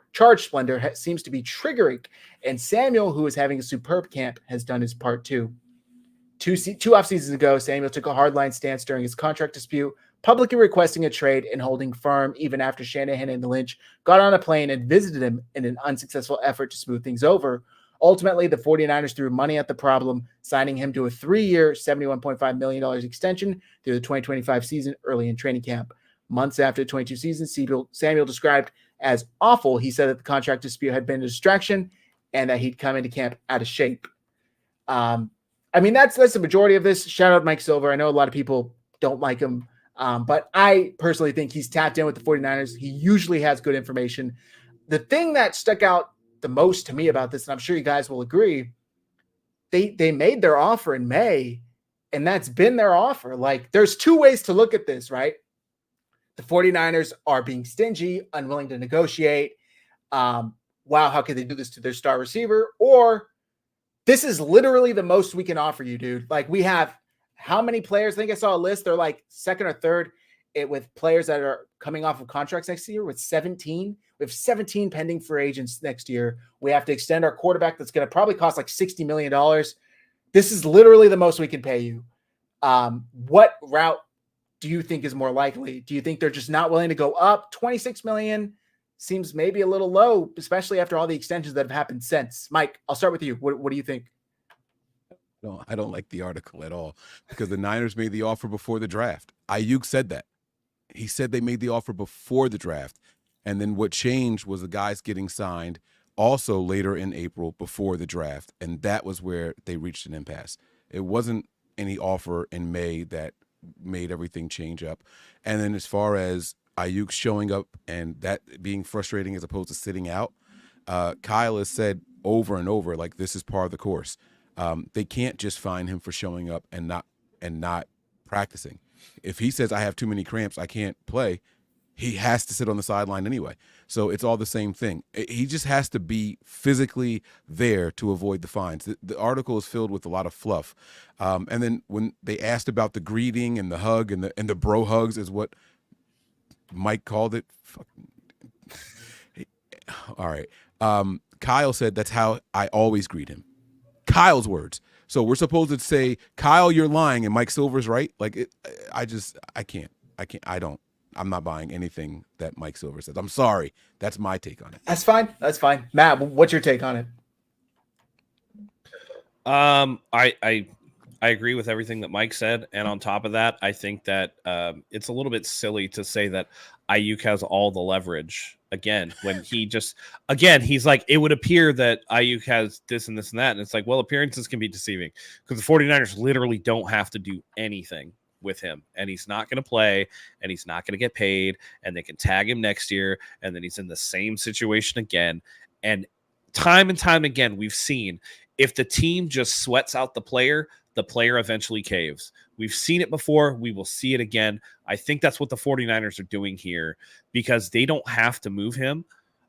seems to be triggering, and Samuel, who is having a superb camp, has done his part too. Two off seasons ago, Samuel took a hardline stance during his contract dispute, publicly requesting a trade and holding firm even after Shanahan and Lynch got on a plane and visited him in an unsuccessful effort to smooth things over. Ultimately, the 49ers threw money at the problem, signing him to a 3-year, $71.5 million extension through the 2025 season early in training camp. Months after the 22 season, Samuel described as awful. He said that the contract dispute had been a distraction and that he'd come into camp out of shape. I mean, that's the majority of this. Shout out Mike Silver. I know a lot of people don't like him, but I personally think he's tapped in with the 49ers. He usually has good information. The thing that stuck out the most to me about this, and I'm sure you guys will agree, they made their offer in May, and that's been their offer. Like, there's 2 ways to look at this, right? The 49ers are being stingy, unwilling to negotiate. Wow, how could they do this to their star receiver? Or this is literally the most we can offer you, dude. Like, we have how many players? I think I saw a list. They're like second or third with players that are coming off of contracts next year with 17. We have 17 pending free agents next year. We have to extend our quarterback that's going to probably cost like $60 million. This is literally the most we can pay you. What route do you think is more likely? Do you think they're just not willing to go up? $26 million seems maybe a little low, especially after all the extensions that have happened since. Mike, I'll start with you. What do you think? No, I don't like the article at all because the Niners made the offer before the draft. Aiyuk said that. He said they made the offer before the draft. And then what changed was the guys getting signed also later in April before the draft. And that was where they reached an impasse. It wasn't any offer in May that made everything change up. And then as far as Aiyuk showing up and that being frustrating as opposed to sitting out, Kyle has said over and over, like, this is part of the course. They can't just fine him for showing up and not practicing. If he says I have too many cramps, I can't play, he has to sit on the sideline anyway. So it's all the same thing. He just has to be physically there to avoid the fines. The article is filled with a lot of fluff. And then when they asked about the greeting and the hug and the bro hugs is what Mike called it. All right. Kyle said that's how I always greet him. Kyle's words. So we're supposed to say, Kyle, you're lying, and Mike Silver's right. Like, I'm not buying anything that Mike Silver says. I'm sorry. That's my take on it. That's fine. That's fine. Matt, what's your take on it? I agree with everything that Mike said. And on top of that, I think that it's a little bit silly to say that Aiyuk has all the leverage again, when he's like, it would appear that Aiyuk has this and this and that. And it's like, well, appearances can be deceiving because the 49ers literally don't have to do anything with him, and he's not going to play, and he's not going to get paid, and they can tag him next year, and then he's in the same situation again. And time again, we've seen if the team just sweats out the player eventually caves. We've seen it before. We will see it again. I think that's what the 49ers are doing here because they don't have to move him.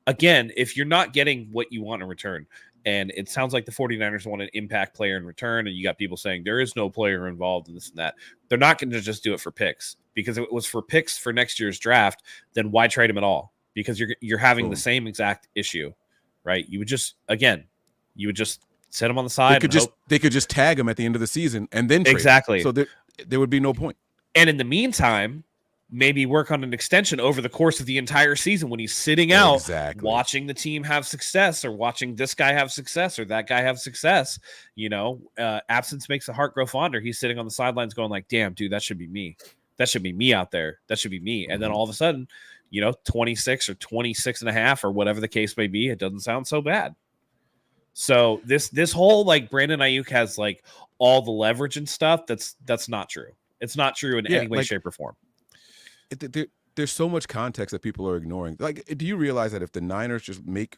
Again, if you're not getting what you want in return, And it sounds like the 49ers want an impact player in return. And you got people saying there is no player involved in this and that. They're not going to just do it for picks, because if it was for picks for next year's draft, then why trade him at all? Because you're having the same exact issue, right? You would just set him on the side. They could just tag him at the end of the season and then trade exactly. Him. So there would be no point. And in the meantime, maybe work on an extension over the course of the entire season when he's sitting out, watching the team have success, or watching this guy have success or that guy have success. Absence makes the heart grow fonder. He's sitting on the sidelines going like, damn, dude, that should be me. That should be me out there. That should be me. And then all of a sudden, 26 or 26 and a half or whatever the case may be, it doesn't sound so bad. So this whole like Brandon Aiyuk has like all the leverage and stuff, that's not true. It's not true in any way, shape, or form. There's so much context that people are ignoring. Like, do you realize that if the Niners just make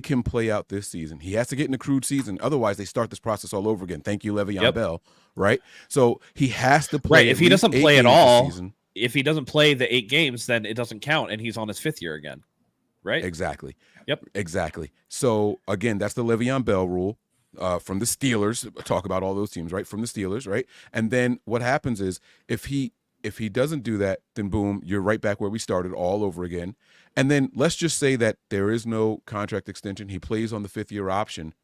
him play out this season, he has to get an accrued season. Otherwise, they start this process all over again. Thank you, Le'Veon Bell. Right? So he has to play. Right. If he doesn't play at all, if he doesn't play the 8 games, then it doesn't count, and he's on his 5th year again. Right? Exactly. Yep. Exactly. So again, that's the Le'Veon Bell rule. From the Steelers, talk about all those teams, right? From the Steelers, right? And then what happens is if he doesn't do that, then boom, you're right back where we started all over again. And then let's just say that there is no contract extension. He plays on the 5th year option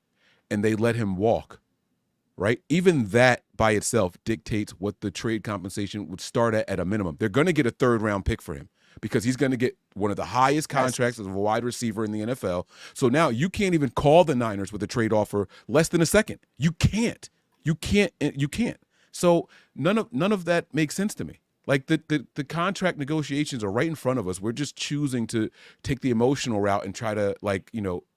and they let him walk, right? Even that by itself dictates what the trade compensation would start at a minimum. They're going to get a 3rd round pick for him because he's going to get one of the highest contracts as a wide receiver in the NFL. So now you can't even call the Niners with a trade offer less than a 2nd. You can't. So none of that makes sense to me. Like the contract negotiations are right in front of us. We're just choosing to take the emotional route and try to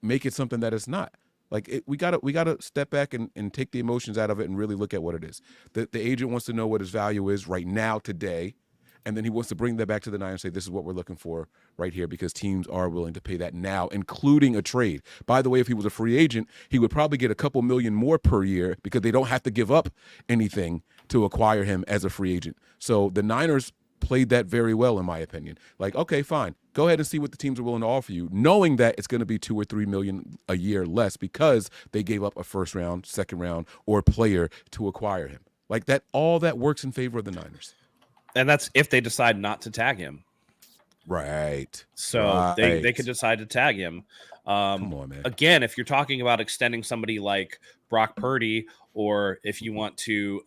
make it something that it's not. Like we gotta step back and take the emotions out of it and really look at what it is. The agent wants to know what his value is right now today, and then he wants to bring that back to the Niners and say this is what we're looking for right here because teams are willing to pay that now, including a trade. By the way, if he was a free agent, he would probably get a couple million more per year because they don't have to give up anything to acquire him as a free agent. So the Niners played that very well, in my opinion. Like, okay, fine. Go ahead and see what the teams are willing to offer you, knowing that it's going to be $2 or $3 million a year less because they gave up a 1st round, 2nd round, or player to acquire him. Like that, all that works in favor of the Niners. And that's if they decide not to tag him. Right. So they could decide to tag him. Come on, man. Again, if you're talking about extending somebody like Brock Purdy, or if you want to,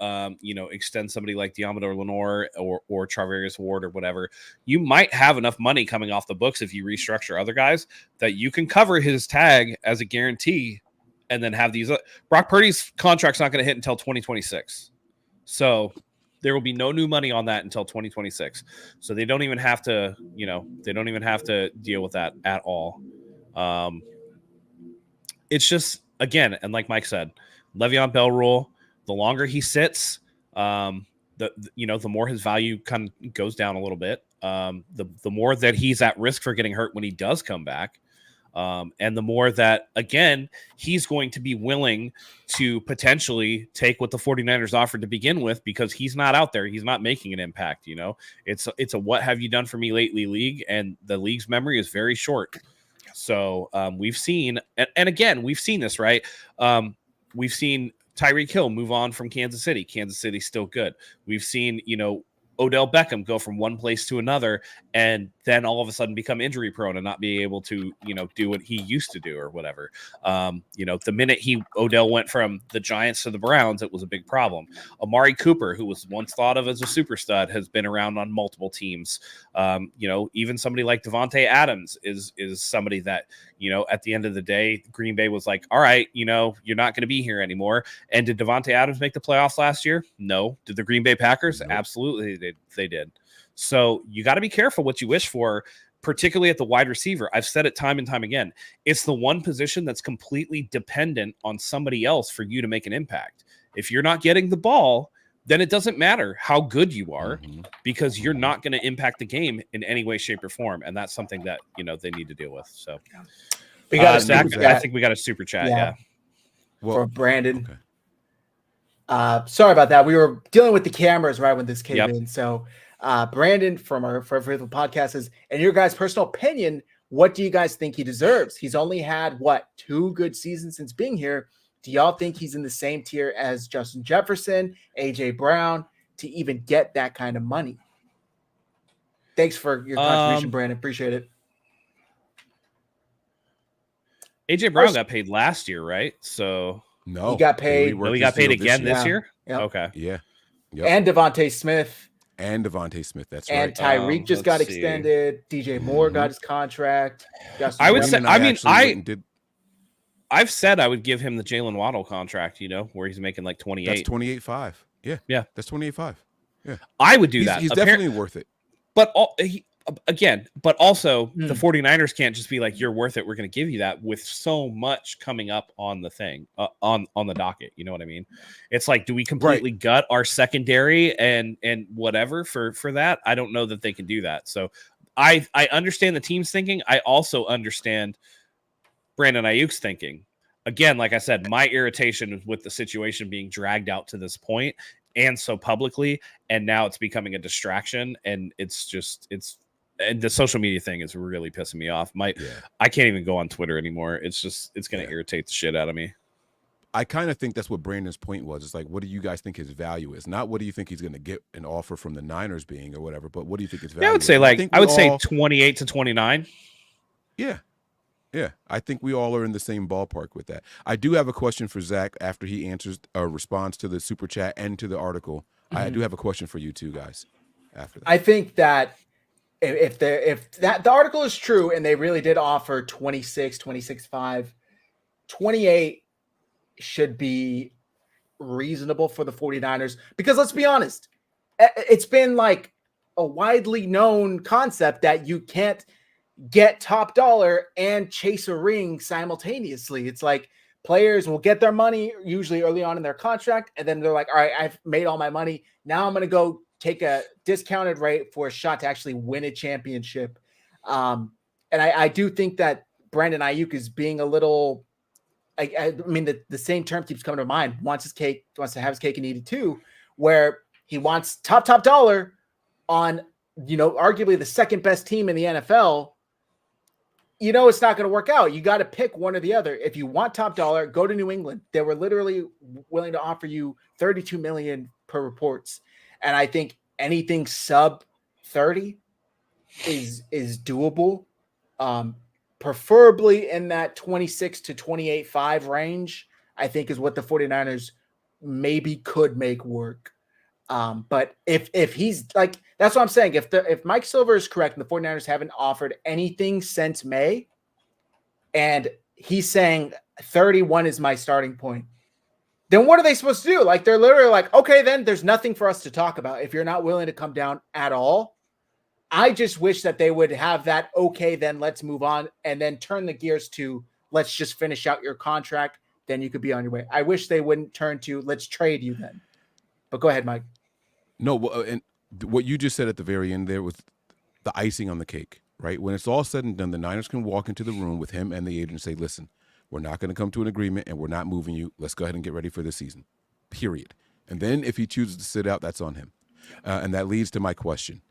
extend somebody like Diamador Lenore or Charvarius Ward or whatever, you might have enough money coming off the books if you restructure other guys that you can cover his tag as a guarantee and then have these. Brock Purdy's contract's not going to hit until 2026. So there will be no new money on that until 2026. So they don't even have to, deal with that at all. It's just, again, and like Mike said, Le'Veon Bell rule, the longer he sits, the more his value kind of goes down a little bit. The more that he's at risk for getting hurt when he does come back. And the more that, again, he's going to be willing to potentially take what the 49ers offered to begin with because he's not out there. He's not making an impact. It's a what have you done for me lately league, and the league's memory is very short. So we've seen, and again, we've seen this, right? We've seen Tyreek Hill move on from Kansas City. Kansas City's still good. We've seen, Odell Beckham go from one place to another and then all of a sudden become injury prone and not be able to, do what he used to do or whatever. The minute Odell went from the Giants to the Browns, it was a big problem. Amari Cooper, who was once thought of as a super stud, has been around on multiple teams. Even somebody like Devontae Adams is somebody that, at the end of the day, Green Bay was like, all right, you're not going to be here anymore. And did Devontae Adams make the playoffs last year? No. Did the Green Bay Packers? Nope. Absolutely. They did. So you got to be careful what you wish for, particularly at the wide receiver. I've said it time and time again. It's the one position that's completely dependent on somebody else for you to make an impact. If you're not getting the ball, then it doesn't matter how good you are because you're not going to impact the game in any way, shape, or form. And that's something that, they need to deal with. So we got Zach, I think we got a super chat. Yeah. Well, for Brandon. Okay. Sorry about that. We were dealing with the cameras right when this came in. So Brandon from our faithful podcast says, in your guys' personal opinion, What do you guys think he deserves? He's only had, 2 good seasons since being here. Do y'all think he's in the same tier as Justin Jefferson, A.J. Brown, to even get that kind of money? Thanks for your contribution, Brandon. Appreciate it. AJ Brown got paid last year, right? So no, he got paid. He got paid again this year. Yep. Okay. Yeah. Yep. And Devontae Smith. That's and right. Tyreek just got extended. DJ Moore got his contract. I would say, I've said I would give him the Jalen Waddle contract, where he's making like 28. That's 28.5. Yeah. Yeah. That's 28.5. Yeah. I would do that. He's definitely worth it. But also the 49ers can't just be like, you're worth it, we're going to give you that, with so much coming up on the thing, on the docket. You know what I mean? It's like, do we completely gut our secondary and whatever for that? I don't know that they can do that. So I understand the team's thinking. I also understand Brandon Aiyuk's thinking. Again, like I said, my irritation is with the situation being dragged out to this point and so publicly, and now it's becoming a distraction, and and the social media thing is really pissing me off. I can't even go on Twitter anymore. It's going to irritate the shit out of me. I kind of think that's what Brandon's point was. It's like, what do you guys think his value is? Not what do you think he's going to get an offer from the Niners being or whatever, but what do you think his value is? I would say 28 to 29. Yeah. Yeah. I think we all are in the same ballpark with that. I do have a question for Zach after he answers or responds to the super chat and to the article. Mm-hmm. I do have a question for you two guys after that. I think that if the article is true and they really did offer 26.5, 28 should be reasonable for the 49ers, because let's be honest, it's been like a widely known concept that you can't get top dollar and chase a ring simultaneously. It's like players will get their money usually early on in their contract, and then they're like, all right, I've made all my money. Now I'm going to go take a discounted rate for a shot to actually win a championship. And I do think that Brandon Aiyuk is being a little, I mean, the same term keeps coming to mind, wants to have his cake and eat it too, where he wants top dollar on, arguably the second best team in the NFL. It's not going to work out. You got to pick one or the other. If you want top dollar, go to New England. They were literally willing to offer you $32 million per reports. And I think anything sub 30 is doable. Preferably in that 26 to 28.5 range, I think is what the 49ers maybe could make work. But if he's like, that's what I'm saying. If Mike Silver is correct and the 49ers haven't offered anything since May, and he's saying 31 is my starting point, then what are they supposed to do? Like, they're literally like, okay, then there's nothing for us to talk about if you're not willing to come down at all. I just wish that they would have that, okay, then let's move on, and then turn the gears to let's just finish out your contract. Then you could be on your way. I wish they wouldn't turn to let's trade you then. But go ahead, Mike. No, and what you just said at the very end there was the icing on the cake, right? When it's all said and done, the Niners can walk into the room with him and the agent and say, listen, we're not going to come to an agreement and we're not moving you. Let's go ahead and get ready for the season, period. And then if he chooses to sit out, that's on him. And that leads to my question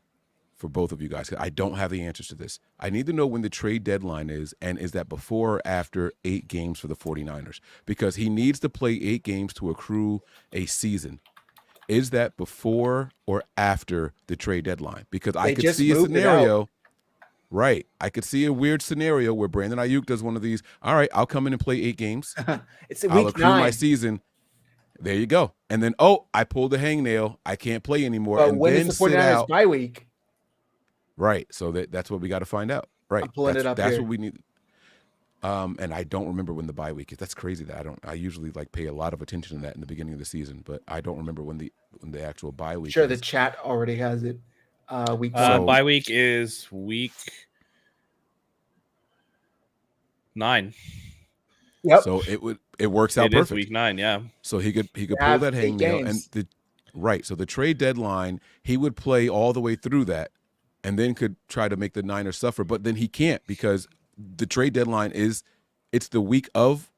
for both of you guys. I don't have the answers to this. I need to know when the trade deadline is, and is that before or after 8 games for the 49ers? Because he needs to play 8 games to accrue a season. Is that before or after the trade deadline? Because I could see a scenario, right? I could see a weird scenario where Brandon Aiyuk does one of these. All right, I'll come in and play 8 games. It's a I'll week accrue 9. my season. There you go. And then, I pulled the hangnail. I can't play anymore. But and when then is the 49ers bye week? Right. So that's what we got to find out. Right. I'm pulling it up That's here. what we need. And I don't remember when the bye week is. That's crazy that I usually pay a lot of attention to that in the beginning of the season, but I don't remember when the actual bye week Sure, is. the chat already has it. Week bye week is week 9. Yep. So it works out perfect. Is week 9, yeah. So he could pull that hangnail, and so the trade deadline, he would play all the way through that and then could try to make the Niners suffer, but then he can't because the trade deadline it's the week of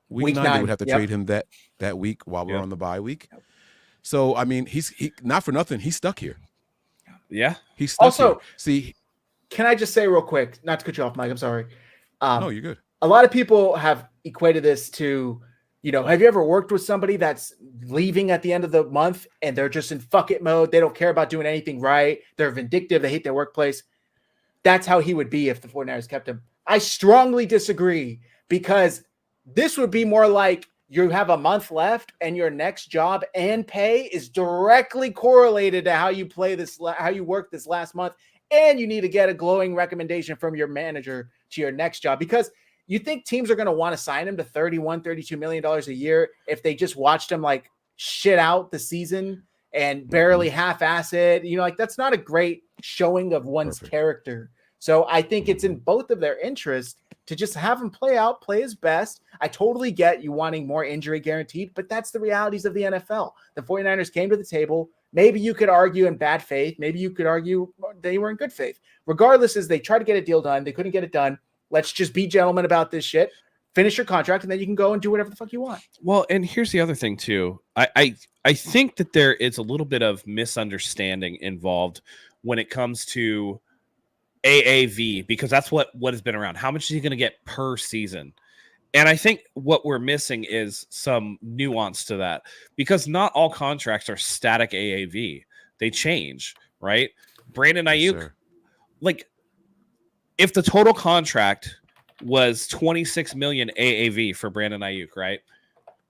week 9. They would have to trade him that week while we're on the bye week. Yep. So I mean, he not for nothing, he's stuck here. Yeah, he's stuck here. See, can I just say real quick, not to cut you off, Mike, I'm sorry. No, you're good. A lot of people have equated this to, have you ever worked with somebody that's leaving at the end of the month and they're just in fuck it mode? They don't care about doing anything right. They're vindictive. They hate their workplace. That's how he would be if the 49ers kept him. I strongly disagree, because this would be more like you have a month left and your next job and pay is directly correlated to how you work this last month. And you need to get a glowing recommendation from your manager to your next job, because you think teams are going to want to sign him to $32 million a year if they just watched him like shit out the season and barely half-ass it. That's not a great showing of one's character. So I think it's in both of their interests to just have him play his best. I totally get you wanting more injury guaranteed, but that's the realities of the NFL. The 49ers came to the table. Maybe you could argue in bad faith. Maybe you could argue they were in good faith. Regardless, as they tried to get a deal done, they couldn't get it done. Let's just be gentlemen about this shit. Finish your contract, and then you can go and do whatever the fuck you want. Well, and here's the other thing, too. I think that there is a little bit of misunderstanding involved when it comes to AAV, because that's what has been around. How much is he going to get per season? And I think what we're missing is some nuance to that, because not all contracts are static AAV. They change, right? Brandon Aiyuk, if the total contract was $26 million AAV for Brandon Aiyuk, right?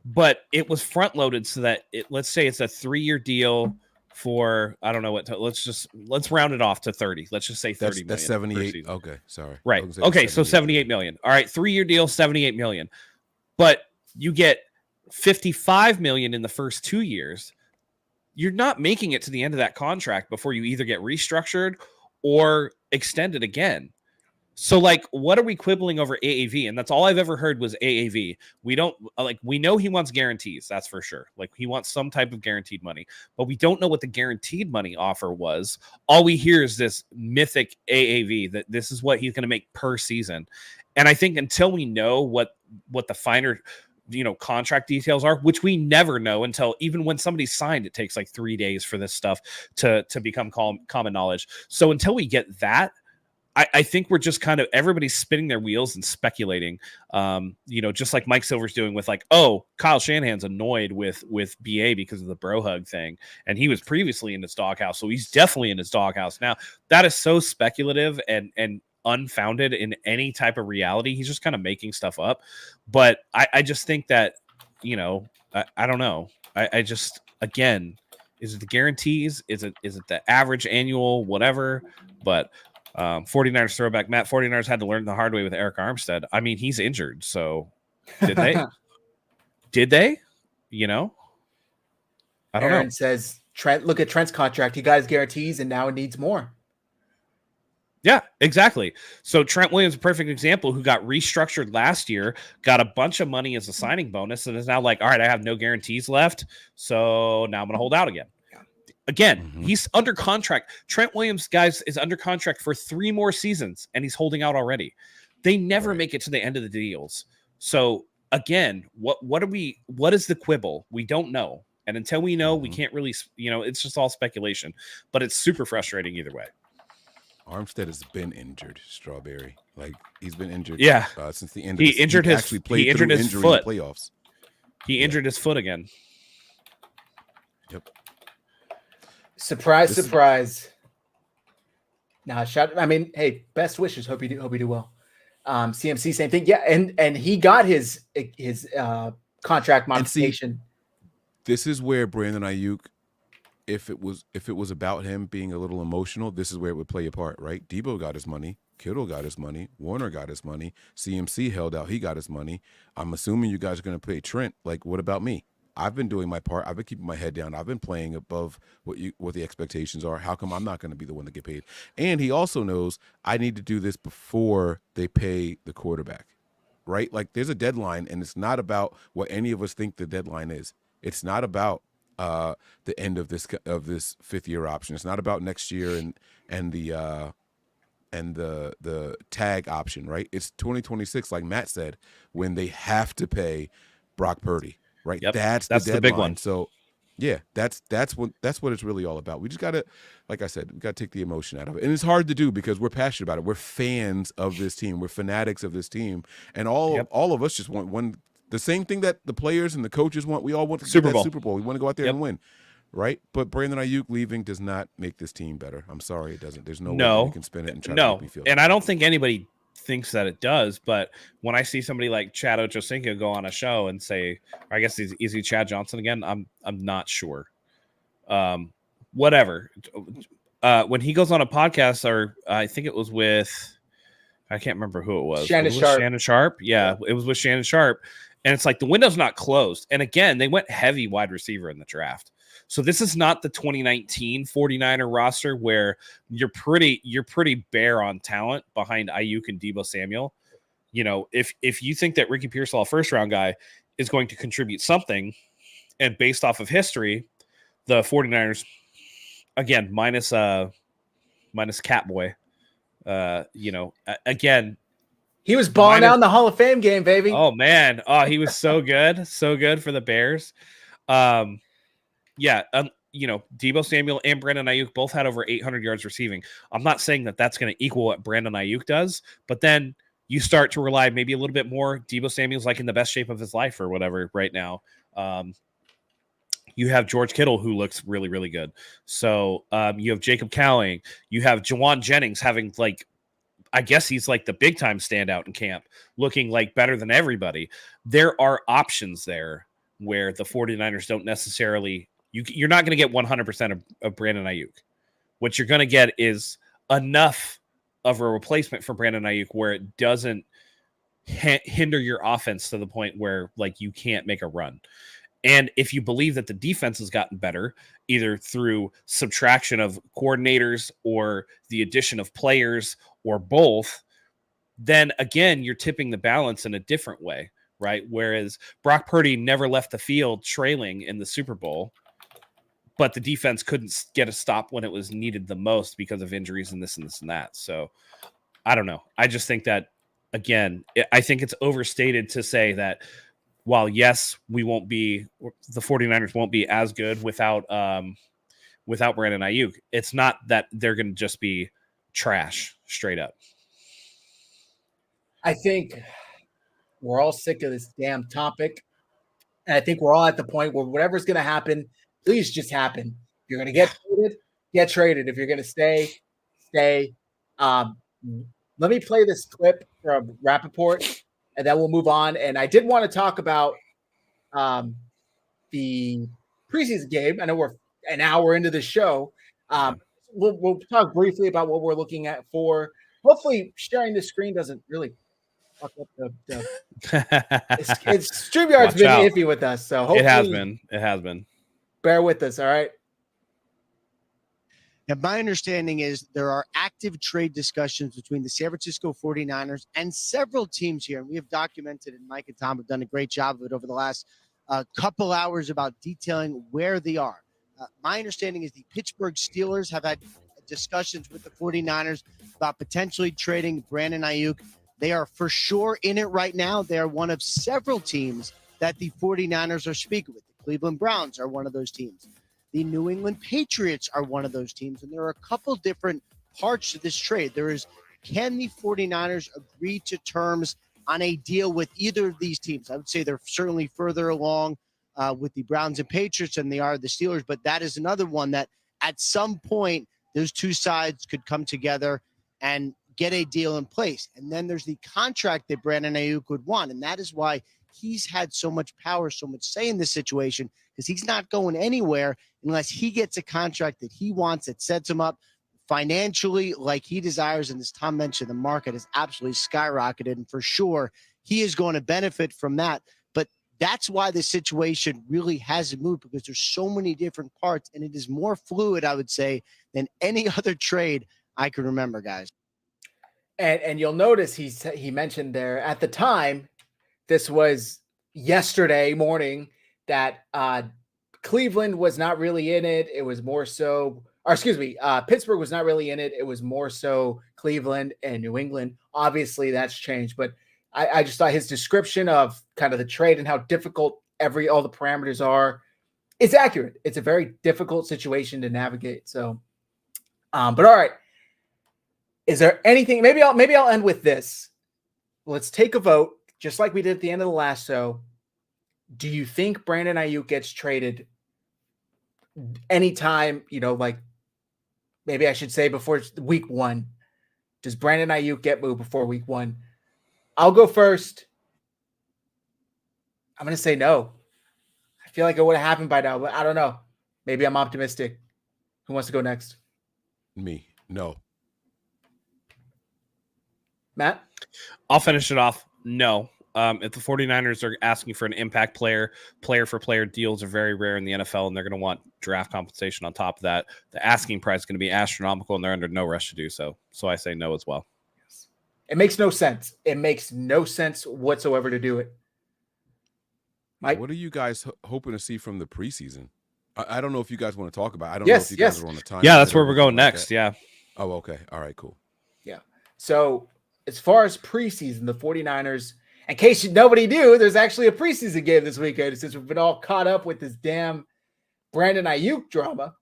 But it was front loaded so that let's say it's a 3-year deal for, I don't know what, let's round it off to 30. Let's just say 30 million. That's 78. Okay. Sorry. Right. Okay. So 78 million. All right. 3-year deal, 78 million. But you get 55 million in the first 2 years. You're not making it to the end of that contract before you either get restructured or extended again. So, what are we quibbling over AAV? And that's all I've ever heard was AAV. We know he wants guarantees. That's for sure. He wants some type of guaranteed money, but we don't know what the guaranteed money offer was. All we hear is this mythic AAV, that this is what he's going to make per season. And I think until we know what the finer, contract details are, which we never know until even when somebody's signed, it takes 3 days for this stuff to become common knowledge. So until we get that, I think we're just kind of everybody's spinning their wheels and speculating, just like Mike Silver's doing with Kyle Shanahan's annoyed with BA because of the bro hug thing. And he was previously in his doghouse. So he's definitely in his doghouse now. That is so speculative and unfounded in any type of reality. He's just kind of making stuff up. But I just think that, I don't know. I just, again, is it the guarantees? Is it the average annual, whatever? But 49ers throwback. Matt, 49ers had to learn the hard way with Eric Armstead. I mean, he's injured. So did they? Did they? I don't Aaron know. Says, Trent, look at Trent's contract. He got his guarantees and now it needs more. Yeah, exactly. So Trent Williams, a perfect example, who got restructured last year, got a bunch of money as a signing bonus, and is now all right, I have no guarantees left. So now I'm going to hold out again. Again, he's under contract. Trent Williams, guys, is under contract for 3 more seasons, and he's holding out already. They never make it to the end of the deals. So again, what is the quibble? We don't know. And until we know, we can't really, it's just all speculation. But it's super frustrating either way. Armstead has been injured, Strawberry. He's been injured. Yeah, since the end. He injured his foot. In the playoffs. He injured his foot again. Yep. Surprise. Hey, best wishes. Hope you do well. CMC, same thing. Yeah, and he got his contract modification. This is where Brandon Aiyuk, if it was about him being a little emotional, this is where it would play a part, right? Debo got his money, Kittle got his money, Warner got his money, CMC held out, he got his money. I'm assuming you guys are going to pay Trent. What about me? I've been doing my part. I've been keeping my head down. I've been playing above what the expectations are. How come I'm not going to be the one to get paid? And he also knows I need to do this before they pay the quarterback, right? There's a deadline, and it's not about what any of us think the deadline is. It's not about the end of this 5th-year option. It's not about next year and the tag option, right? It's 2026, like Matt said, when they have to pay Brock Purdy. Right. Yep. That's the big one. So Yeah, that's what it's really all about. We just gotta, like I said, we gotta take the emotion out of it, and it's hard to do because we're passionate about it. We're fans of this team. We're fanatics of this team, and all of us just want one. The same thing that the players and the coaches want. We all want to get that Super Bowl. We want to go out there and win, right? But Brandon Aiyuk leaving does not make this team better. I'm sorry, it doesn't. There's no way you can spin it and try to make me feel. And I don't think anybody thinks that it does, but when I see somebody like Chad Ochocinco go on a show and say, or I guess is he Chad Johnson again? I'm not sure. Whatever. When he goes on a podcast, or I think it was with, I can't remember who it was. Shannon Sharp. Yeah, it was with Shannon Sharp. And it's like the window's not closed. And again, they went heavy wide receiver in the draft. So this is not the 2019 49er roster where you're pretty bare on talent behind Aiyuk and Deebo Samuel. You know, if you think that Ricky Pearsall, a first round guy, is going to contribute something, and based off of history, the 49ers, again, minus Catboy, again, he was balling out in the Hall of Fame game, baby. Oh man. Oh, he was so good. So good for the Bears. Deebo Samuel and Brandon Aiyuk both had over 800 yards receiving. I'm not saying that that's going to equal what Brandon Aiyuk does, but then you start to rely maybe a little bit more. Deebo Samuel's like in the best shape of his life or whatever right now. You have George Kittle, who looks really, really good. So you have Jacob Cowling. You have Jawan Jennings having I guess he's like the big time standout in camp, looking like better than everybody. There are options there where the 49ers don't necessarily, you're not going to get 100% of Brandon Aiyuk. What you're going to get is enough of a replacement for Brandon Aiyuk where it doesn't hinder your offense to the point where you can't make a run. And if you believe that the defense has gotten better, either through subtraction of coordinators or the addition of players or both, then again, you're tipping the balance in a different way, right? Whereas Brock Purdy never left the field trailing in the Super Bowl, but the defense couldn't get a stop when it was needed the most because of injuries and this and this and that. So I don't know. I just think that, again, I think it's overstated to say that while, yes, the 49ers won't be as good without Brandon Aiyuk, it's not that they're going to just be trash straight up. I think we're all sick of this damn topic. And I think we're all at the point where whatever's going to happen, please just happen. If you're going to get traded, get traded. If you're going to stay. Let me play this clip from Rappaport, and then we'll move on. And I did want to talk about the preseason game. I know we're an hour into the show. We'll talk briefly about what we're looking at for. Hopefully, sharing the screen doesn't really fuck up the StreamYard's been iffy with us, so hopefully it has been. Bear with us, all right? Now, my understanding is there are active trade discussions between the San Francisco 49ers and several teams here. And we have documented, and Mike and Tom have done a great job of it over the last couple hours about detailing where they are. My understanding is the Pittsburgh Steelers have had discussions with the 49ers about potentially trading Brandon Aiyuk. They are for sure in it right now. They are one of several teams that the 49ers are speaking with. The Cleveland Browns are one of those teams. The New England Patriots are one of those teams. And there are a couple different parts to this trade. There is, can the 49ers agree to terms on a deal with either of these teams? I would say they're certainly further along with the Browns and Patriots than they are the Steelers. But that is another one that at some point, those two sides could come together and get a deal in place. And then there's the contract that Brandon Aiyuk would want. And that is why he's had so much power, so much say in this situation, because he's not going anywhere unless he gets a contract that he wants, that sets him up financially like he desires. And as Tom mentioned, the market has absolutely skyrocketed. And for sure, he is going to benefit from that. But that's why the situation really hasn't moved, because there's so many different parts, and it is more fluid, I would say, than any other trade I can remember, guys. And you'll notice he mentioned there at the time, this was yesterday morning, that Cleveland was not really in it. It was more so, Pittsburgh was not really in it. It was more so Cleveland and New England. Obviously, that's changed. But I just thought his description of kind of the trade and how difficult all the parameters are it's accurate. It's a very difficult situation to navigate. So, but all right. Is there anything? Maybe I'll end with this. Let's take a vote, just like we did at the end of the last show. Do you think Brandon Aiyuk gets traded anytime? Like maybe I should say before week 1. Does Brandon Aiyuk get moved before week 1? I'll go first. I'm going to say no. I feel like it would have happened by now, but I don't know. Maybe I'm optimistic. Who wants to go next? Me. No. Matt? I'll finish it off. No. If the 49ers are asking for an impact player for player deals are very rare in the NFL, and they're going to want draft compensation on top of that. The asking price is going to be astronomical, and they're under no rush to do so. So I say no as well. Yes. It makes no sense. It makes no sense whatsoever to do it. Mike? What are you guys hoping to see from the preseason? I don't know if you guys want to talk about it. I don't know if you guys are on the time. Yeah, that's where we're going next. Yeah. Oh, okay. All right, cool. Yeah. So as far as preseason, the 49ers, in case nobody knew, there's actually a preseason game this weekend since we've been all caught up with this damn Brandon Aiyuk drama.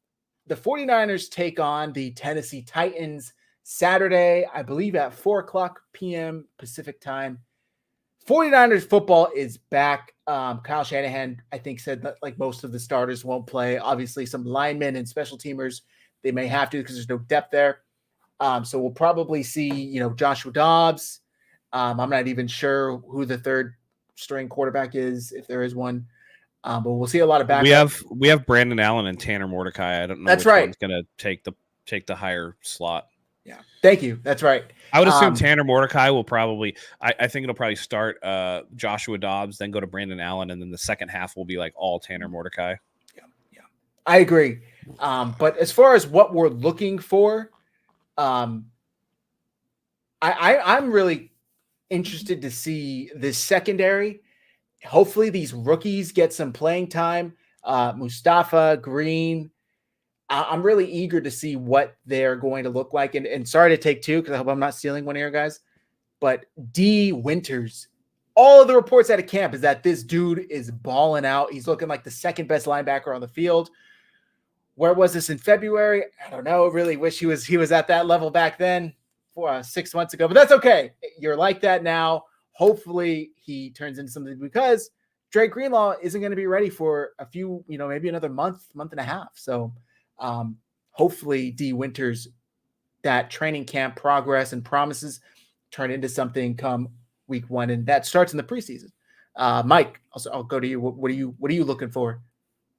The 49ers take on the Tennessee Titans Saturday, I believe at 4:00 p.m. Pacific time. 49ers football is back. Kyle Shanahan, I think, said that like most of the starters won't play. Obviously, some linemen and special teamers, they may have to because there's no depth there. So we'll probably see, Joshua Dobbs. I'm not even sure who the third string quarterback is, if there is one. But we'll see a lot of backup. We have Brandon Allen and Tanner Mordecai. I don't know That's which right. one's going to take the higher slot. Yeah. Thank you. That's right. I would assume Tanner Mordecai will probably I think it'll probably start Joshua Dobbs, then go to Brandon Allen, and then the second half will be like all Tanner Mordecai. Yeah. I agree. But as far as what we're looking for, I'm really interested to see this secondary. Hopefully these rookies get some playing time. Mustafa, Green. I'm really eager to see what they're going to look like. And sorry to take two because I hope I'm not stealing one of your guys. But D. Winters, all of the reports out of camp is that this dude is balling out. He's looking like the second best linebacker on the field. Where was this in February? I don't know. Really wish he was at that level back then, 6 months ago. But that's okay. You're like that now. Hopefully he turns into something because Drake Greenlaw isn't going to be ready for a few, maybe another month and a half. So hopefully D. Winters, that training camp progress and promises turn into something come week 1. And that starts in the preseason. Mike, I'll go to you. What are you looking for?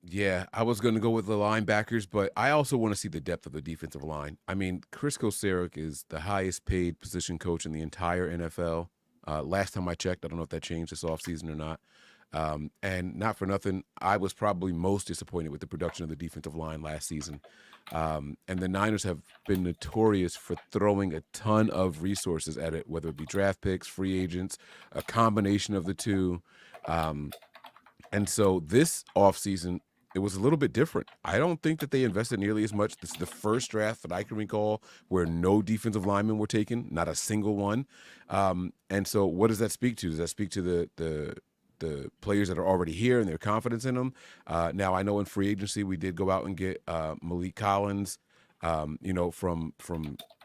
Yeah, I was going to go with the linebackers, but I also want to see the depth of the defensive line. I mean, Chris Kocurek is the highest paid position coach in the entire NFL. Last time I checked, I don't know if that changed this offseason or not. And not for nothing, I was probably most disappointed with the production of the defensive line last season. And the Niners have been notorious for throwing a ton of resources at it, whether it be draft picks, free agents, a combination of the two. And so this offseason, it was a little bit different. I don't think that they invested nearly as much. This is the first draft that I can recall where no defensive linemen were taken, not a single one. And so what does that speak to? Does that speak to the players that are already here and their confidence in them? Now, I know in free agency we did go out and get Malik Collins, from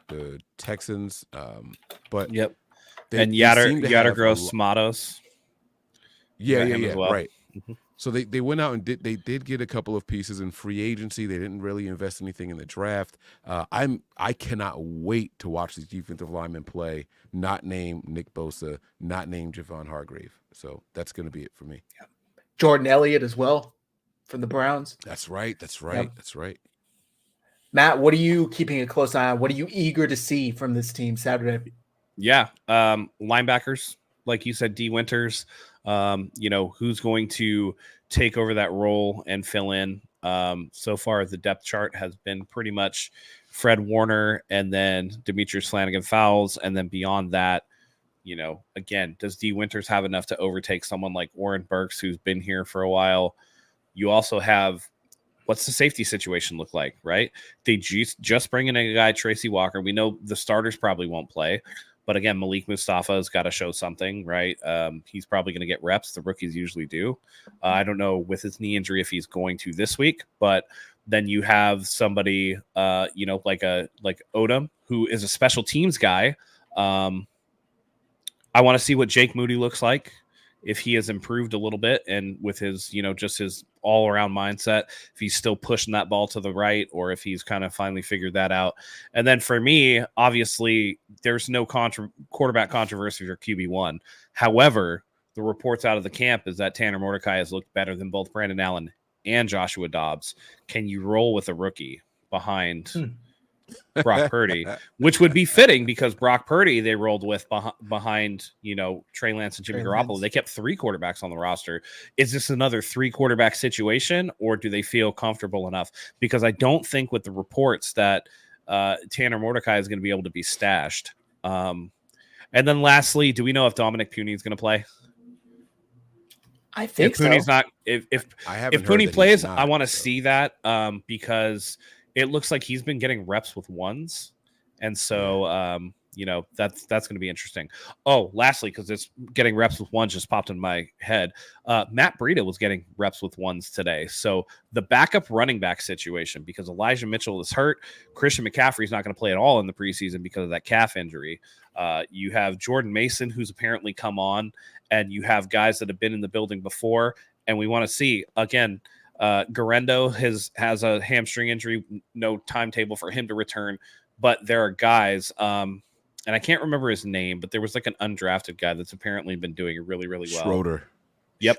the Texans. But yep. And Yader Gross Matos. Yeah, well. Right. Mm-hmm. So they went out and did get a couple of pieces in free agency. They didn't really invest anything in the draft. I cannot wait to watch these defensive linemen play. Not named Nick Bosa, not named Javon Hargrave. So that's going to be it for me. Yeah. Jordan Elliott as well from the Browns. That's right. Yep. That's right. Matt, what are you keeping a close eye on? What are you eager to see from this team Saturday? Yeah, linebackers, like you said, D. Winters. Who's going to take over that role and fill in. So far, the depth chart has been pretty much Fred Warner and then Demetrius Flanagan-Fowles. And then beyond that, again, does D. Winters have enough to overtake someone like Warren Burks, who's been here for a while? You also have, what's the safety situation look like, right? They just bring in a guy, Tracy Walker. We know the starters probably won't play, But again, Malik Mustafa has got to show something, right? He's probably going to get reps. The rookies usually do. I don't know with his knee injury if he's going to this week, but then you have somebody, like Odom, who is a special teams guy. I want to see what Jake Moody looks like, if he has improved a little bit, and with his, just his all around mindset, if he's still pushing that ball to the right, or if he's kind of finally figured that out. And then for me, obviously, there's no quarterback controversy for QB1. However, the reports out of the camp is that Tanner Mordecai has looked better than both Brandon Allen and Joshua Dobbs. Can you roll with a rookie behind Brock Purdy, which would be fitting because Brock Purdy they rolled with behind Trey Lance and Jimmy Garoppolo. They kept 3 quarterbacks on the roster. Is this another 3 quarterback situation, or do they feel comfortable enough? Because I don't think with the reports that Tanner Mordecai is going to be able to be stashed. And then lastly, do we know if Dominic Puny is going to play? I think if Puny's not. If Puny plays, I want to see that because it looks like he's been getting reps with ones. And so, that's going to be interesting. Oh, lastly, because it's getting reps with ones just popped in my head. Matt Breida was getting reps with ones today. So the backup running back situation, because Elijah Mitchell is hurt. Christian McCaffrey's not going to play at all in the preseason because of that calf injury. You have Jordan Mason, who's apparently come on, and you have guys that have been in the building before. And we want to see, again, Garendo has a hamstring injury, no timetable for him to return, but there are guys, and I can't remember his name, but there was like an undrafted guy that's apparently been doing really, really well. Schroeder. Yep.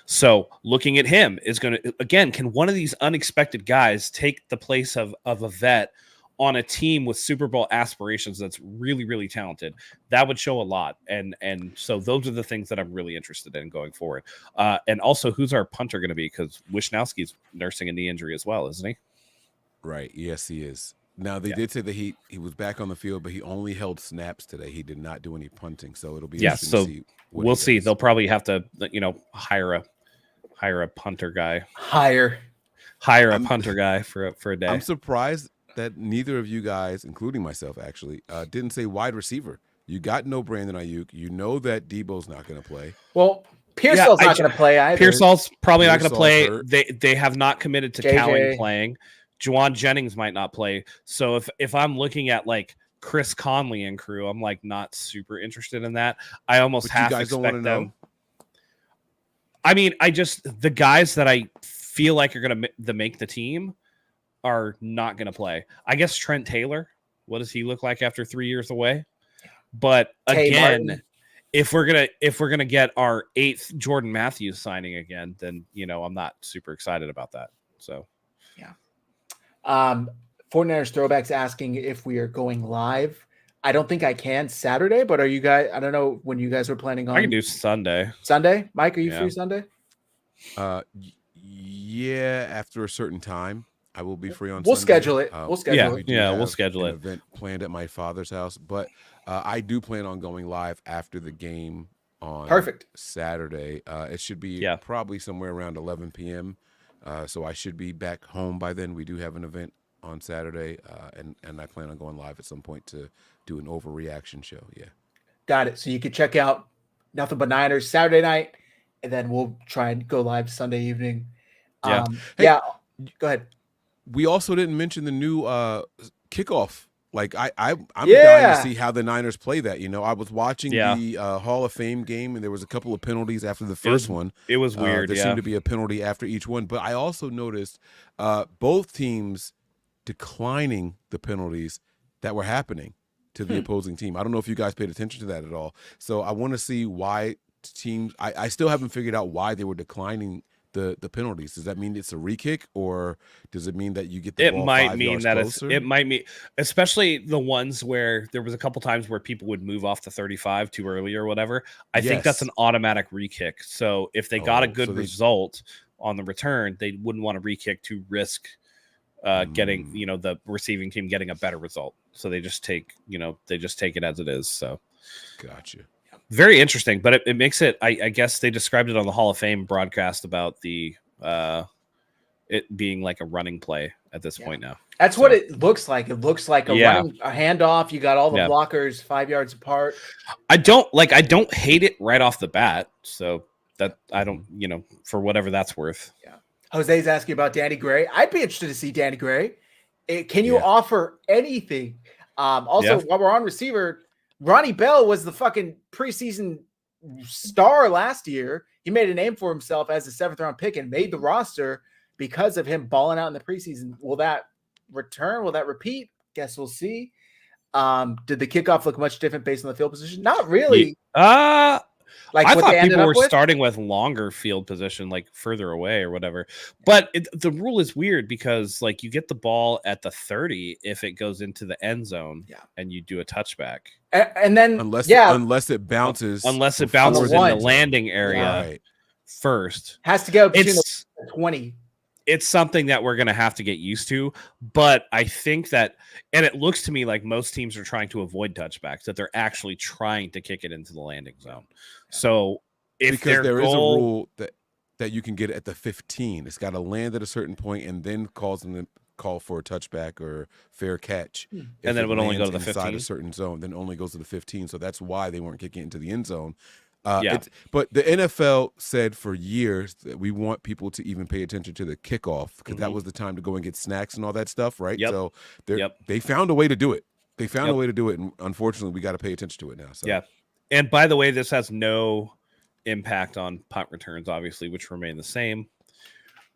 So looking at him is going to, again, can one of these unexpected guys take the place of a vet on a team with Super Bowl aspirations that's really, really talented? That would show a lot. And so those are the things that I'm really interested in going forward. And also, who's our punter going to be? Because Wisnowski's nursing a knee injury as well, isn't he? Right. Yes, he is. Now, they did say that he was back on the field, but he only held snaps today. He did not do any punting. So it'll be interesting to see. We'll see. They'll probably have to, hire a punter guy. Hire a punter guy for a day. I'm surprised that neither of you guys, including myself actually, didn't say wide receiver. You got no Brandon Aiyuk. You know that Debo's not going to play. Well, Pearsall's not going to play either. Pearsall's probably not going to play. They have not committed to JJ. Cowing playing. Juwan Jennings might not play. So if I'm looking at like Chris Conley and crew, I'm like not super interested in that. I almost half expect them. I mean, the guys that I feel like are going to make the team are not going to play. I guess Trent Taylor. What does he look like after 3 years away? But again, if we're gonna get our 8th Jordan Matthews signing again, then I'm not super excited about that. So yeah. 49ers Throwbacks asking if we are going live. I don't think I can Saturday, but are you guys? I don't know when you guys were planning on. I can do Sunday. Sunday, Mike, are you free Sunday? Yeah, after a certain time. I will be free on We'll Sunday. Schedule it. We'll schedule it. We'll schedule it. Event planned at my father's house, but I do plan on going live after the game on Saturday. It should be probably somewhere around 11 p.m. So I should be back home by then. We do have an event on Saturday, and I plan on going live at some point to do an overreaction show. Yeah. Got it. So you can check out Nothing But Niners Saturday night, and then we'll try and go live Sunday evening. Go ahead. We also didn't mention the new kickoff. Like I'm dying to see how the Niners play that. I was watching the Hall of Fame game, and there was a couple of penalties after the first one. It was weird. There seemed to be a penalty after each one, but I also noticed both teams declining the penalties that were happening to the opposing team. I don't know if you guys paid attention to that at all. So I want to see why teams. I still haven't figured out why they were declining the penalties. Does that mean it's a re-kick, or does it mean that you get the ball 5 yards closer? It might mean, especially the ones where there was a couple times where people would move off the 35 too early or whatever. I think that's an automatic re-kick. So if they got a good result on the return, they wouldn't want to re-kick to risk getting the receiving team getting a better result. So they just take it as it is. So gotcha. Very interesting, but it makes it. I guess they described it on the Hall of Fame broadcast about the it being like a running play at this point now. That's what it looks like. It looks like a handoff. You got all the blockers 5 yards apart. I don't hate it right off the bat. So that I don't, for whatever that's worth. Yeah. Jose's asking about Danny Gray. I'd be interested to see Danny Gray. Can you offer anything? Also, while we're on receiver, Ronnie Bell was the fucking preseason star last year. He made a name for himself as a 7th round pick and made the roster because of him balling out in the preseason. Will that return? Will that repeat? Guess we'll see. Did the kickoff look much different based on the field position? Not really. Like I thought people were starting with longer field position, like further away or whatever. But the rule is weird because like you get the ball at the 30 if it goes into the end zone and you do a touchback. And then unless it bounces in the landing area first. Has to go between the 20. It's something that we're going to have to get used to, but I think that, and it looks to me like most teams are trying to avoid touchbacks, that they're actually trying to kick it into the landing zone. So because there is a rule that you can get it at the 15, it's got to land at a certain point and then call for a touchback or fair catch. And then it would only go to the 15. A certain zone, then only goes to the 15. So that's why they weren't kicking into the end zone. But the NFL said for years that we want people to even pay attention to the kickoff because that was the time to go and get snacks and all that stuff, right? So they found a way to do it. They found a way to do it, and unfortunately, we got to pay attention to it now. So. Yeah, and by the way, this has no impact on punt returns, obviously, which remain the same.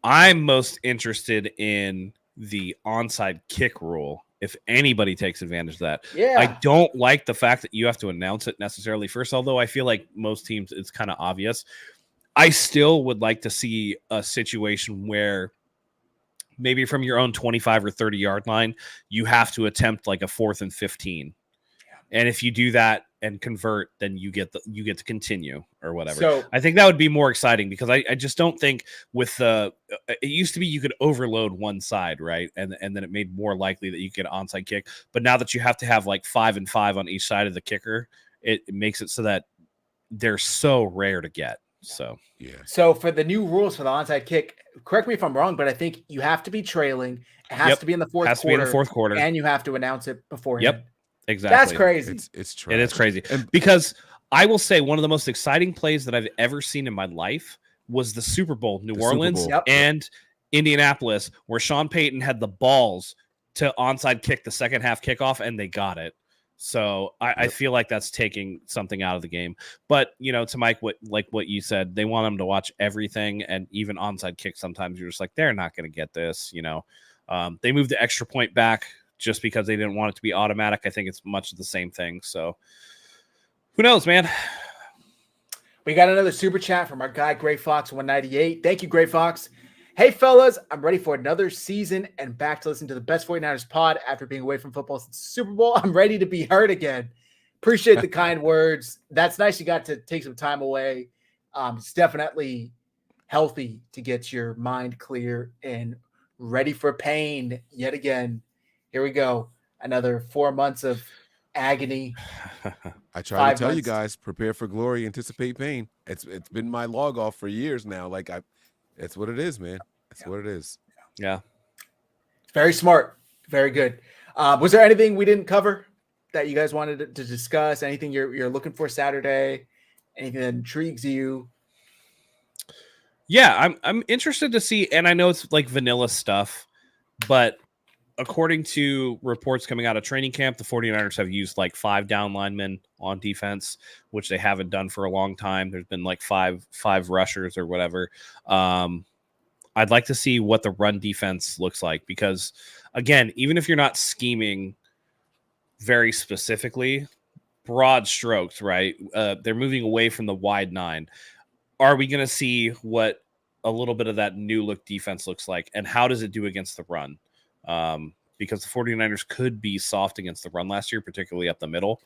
I'm most interested in the onside kick rule. If anybody takes advantage of that, I don't like the fact that you have to announce it necessarily first, although I feel like most teams, it's kind of obvious. I still would like to see a situation where maybe from your own 25 or 30 yard line, you have to attempt like a 4th and 15. And if you do that and convert, then you get to continue or whatever. So I think that would be more exciting because I just don't think with it used to be you could overload one side, right? And then it made more likely that you get an onside kick. But now that you have to have like 5 and 5 on each side of the kicker, it makes it so that they're so rare to get. So So for the new rules for the onside kick, correct me if I'm wrong, but I think you have to be trailing. It has to be in the fourth quarter. And you have to announce it beforehand. Yep. Exactly. That's crazy. It's true. It is crazy. Because I will say one of the most exciting plays that I've ever seen in my life was the Super Bowl, New Orleans and Indianapolis, where Sean Payton had the balls to onside kick the second half kickoff, and they got it. So I feel like that's taking something out of the game. But, to Mike, what you said, they want them to watch everything, and even onside kick sometimes you're just like, they're not going to get this, They moved the extra point back just because they didn't want it to be automatic. I think it's much of the same thing. So who knows, man? We got another super chat from our guy, Gray Fox 198. Thank you, Gray Fox. Hey, fellas, I'm ready for another season and back to listen to the best 49ers pod after being away from football since the Super Bowl. I'm ready to be heard again. Appreciate the kind words. That's nice. You got to take some time away. It's definitely healthy to get your mind clear and ready for pain yet again. Here we go. Another 4 months of agony. I try to tell you guys, prepare for glory, anticipate pain. It's been my log off for years now. It's what it is, man. It's what it is. Yeah. Very smart. Very good. Was there anything we didn't cover that you guys wanted to discuss? Anything you're looking for Saturday? Anything that intrigues you? Yeah, I'm interested to see, and I know it's like vanilla stuff, but according to reports coming out of training camp, the 49ers have used like 5 down linemen on defense, which they haven't done for a long time. There's been like five rushers or whatever. I'd like to see what the run defense looks like because, again, even if you're not scheming very specifically, broad strokes, right? They're moving away from the wide 9. Are we going to see what a little bit of that new look defense looks like, and how does it do against the run? Because the 49ers could be soft against the run last year, particularly up the middle.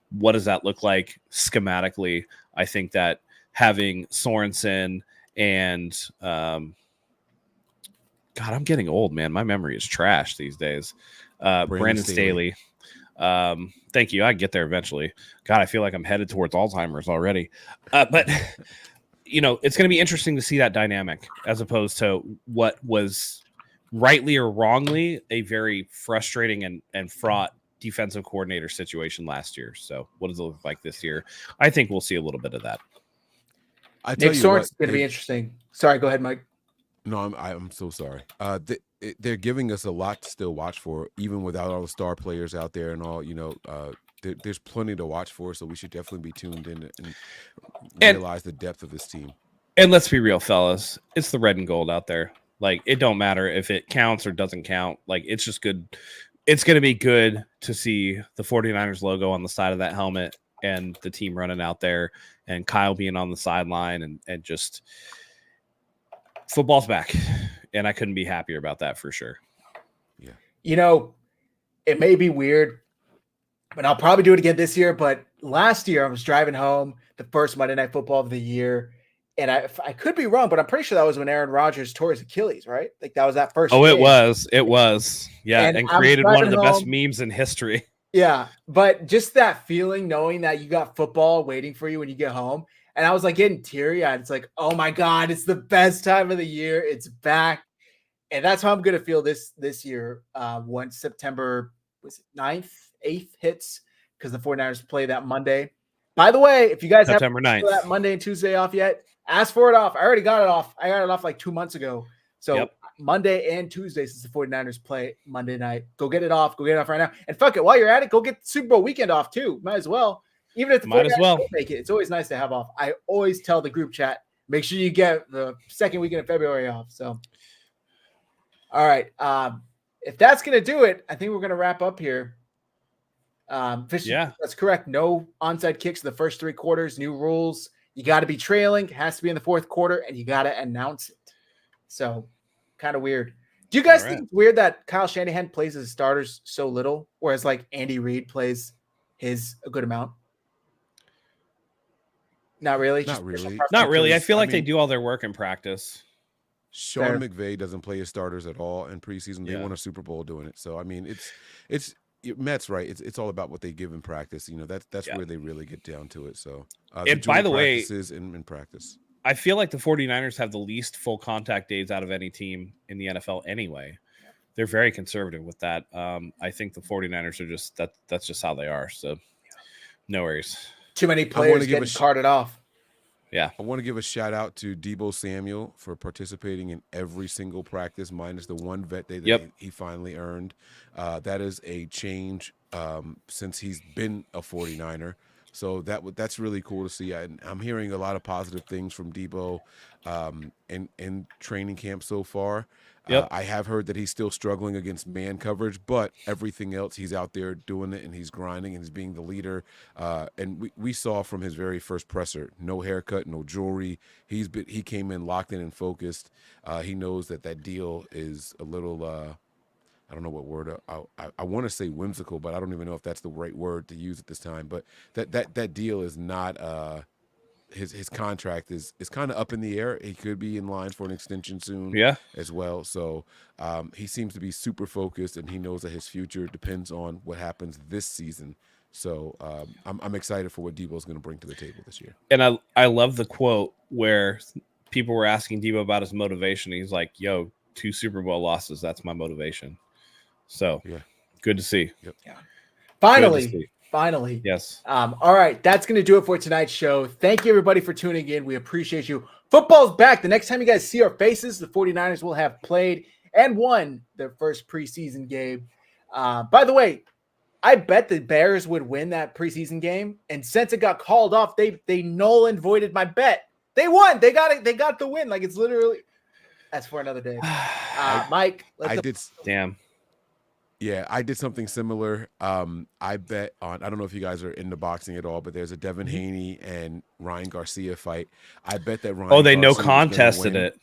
What does that look like schematically? I think that having Sorensen and God, I'm getting old, man. My memory is trash these days. Brandon Staley. Thank you. I get there eventually. God, I feel like I'm headed towards Alzheimer's already. But it's going to be interesting to see that dynamic as opposed to what was rightly or wrongly a very frustrating and fraught defensive coordinator situation last year. So what does it look like this year? I think we'll see a little bit of that. Nick Sorensen's going to be interesting. Sorry, go ahead, Mike. No, I'm so sorry. They're giving us a lot to still watch for, even without all the star players out there and all. There's plenty to watch for, so we should definitely be tuned in and realize the depth of this team. And let's be real, fellas. It's the red and gold out there. Like, it don't matter if it counts or doesn't count. Like, it's just good. It's going to be good to see the 49ers logo on the side of that helmet and the team running out there and Kyle being on the sideline and just football's back. And I couldn't be happier about that for sure. Yeah. It may be weird, but I'll probably do it again this year. But last year I was driving home the first Monday Night Football of the year. And I could be wrong, but I'm pretty sure that was when Aaron Rodgers tore his Achilles, right? Like that was that first. Oh, game. It was. Yeah. And created one of the best memes in history. Yeah. But just that feeling, knowing that you got football waiting for you when you get home. And I was like getting teary eyed. It's like, oh my God, it's the best time of the year. It's back. And that's how I'm going to feel this year once September 9th, 8th hits, because the 49ers play that Monday. By the way, if you guys September 9th. That Monday and Tuesday off yet, ask for it off. I already got it off. I got it off like 2 months ago. So Monday and Tuesday, since the 49ers play Monday night, go get it off. Go get it off right now. And fuck it, while you're at it, go get the Super Bowl weekend off too. Might as well. Even if the 49ers don't make it, it's always nice to have off. I always tell the group chat, make sure you get the second weekend of February off. So, all right. If that's going to do it, I think we're going to wrap up here. That's correct. No onside kicks in the first 3 quarters. New rules. You got to be trailing. It has to be in the 4th quarter, and you got to announce it. So, kind of weird. Do you guys think it's weird that Kyle Shanahan plays his starters so little, whereas like Andy Reid plays his a good amount? Not really. Not really. I feel like they do all their work in practice. Sean McVay doesn't play his starters at all in preseason. They won a Super Bowl doing it. So I mean, it's Matt's right. It's all about what they give in practice. That's where they really get down to it. So and by the way, in practice, I feel like the 49ers have the least full contact days out of any team in the NFL anyway. They're very conservative with that. I think the 49ers are just that's just how they are. So no worries. Too many players getting carted off. Yeah. I want to give a shout out to Deebo Samuel for participating in every single practice, minus the one vet day that he finally earned. That is a change since he's been a 49er. So that's really cool to see. I'm hearing a lot of positive things from Deebo in training camp so far. I have heard that he's still struggling against man coverage, but everything else, he's out there doing it, and he's grinding, and he's being the leader. And we saw from his very first presser, no haircut, no jewelry. He came in locked in and focused. He knows that deal is a little I don't know what word I want to say whimsical, but I don't even know if that's the right word to use at this time. But that deal is not his contract is kind of up in the air. He could be in line for an extension soon as well. So he seems to be super focused, and he knows that his future depends on what happens this season. So I'm excited for what Deebo's going to bring to the table this year. And I love the quote where people were asking Deebo about his motivation. He's like, yo, 2 Super Bowl losses. That's my motivation. So good to see. Yep. Yeah. Finally. Yes. All right. That's going to do it for tonight's show. Thank you, everybody, for tuning in. We appreciate you. Football's back. The next time you guys see our faces, the 49ers will have played and won their first preseason game. By the way, I bet the Bears would win that preseason game. And since it got called off, they null and voided my bet. They won. They got it. They got the win. Like, it's literally – that's for another day. Mike. Damn. Yeah, I did something similar. I bet on, I don't know if you guys are into boxing at all, but there's a Devin Haney and Ryan Garcia fight. I bet that Ryan they Garcia no contested it.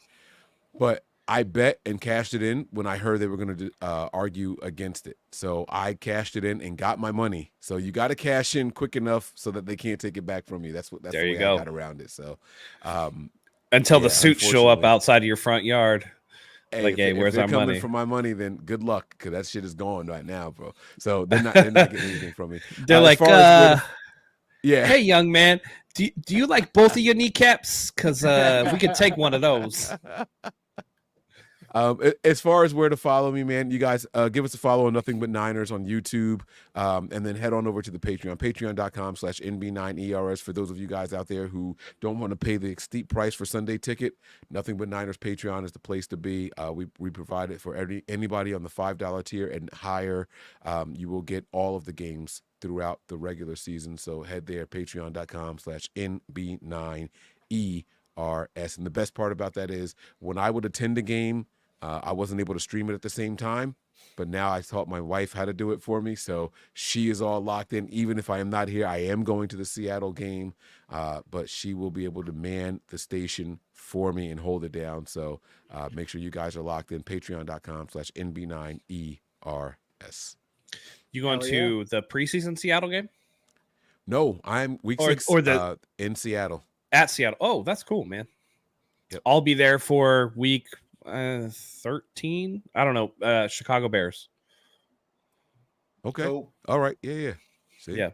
But I bet and cashed it in when I heard they were going to argue against it. So I cashed it in and got my money. So you got to cash in quick enough so that they can't take it back from you. That's the way I got around it. So until the suits show up outside of your front yard. Hey, hey, where's our money? For my money, then good luck, because that shit is gone right now, bro. So they're not getting anything from me. They're like, hey, young man, Do you like both of your kneecaps? Because we could take one of those. As far as where to follow me, man, you guys give us a follow on Nothing But Niners on YouTube, and then head on over to the Patreon, patreon.com/NB9ers. For those of you guys out there who don't want to pay the steep price for Sunday ticket, Nothing But Niners Patreon is the place to be. We provide it for anybody on the $5 tier and higher. You will get all of the games throughout the regular season. So head there, patreon.com/NB9ERS. And the best part about that is when I would attend a game, I wasn't able to stream it at the same time, but now I taught my wife how to do it for me. So she is all locked in. Even if I am not here, I am going to the Seattle game, but she will be able to man the station for me and hold it down. So make sure you guys are locked in. Patreon.com/NB9ERS. You going to the preseason Seattle game? No, I'm week 6 in Seattle. At Seattle. Oh, that's cool, man. Yep. I'll be there for week 13. I don't know. Chicago Bears. Okay. Oh. All right. Yeah. See? Yeah.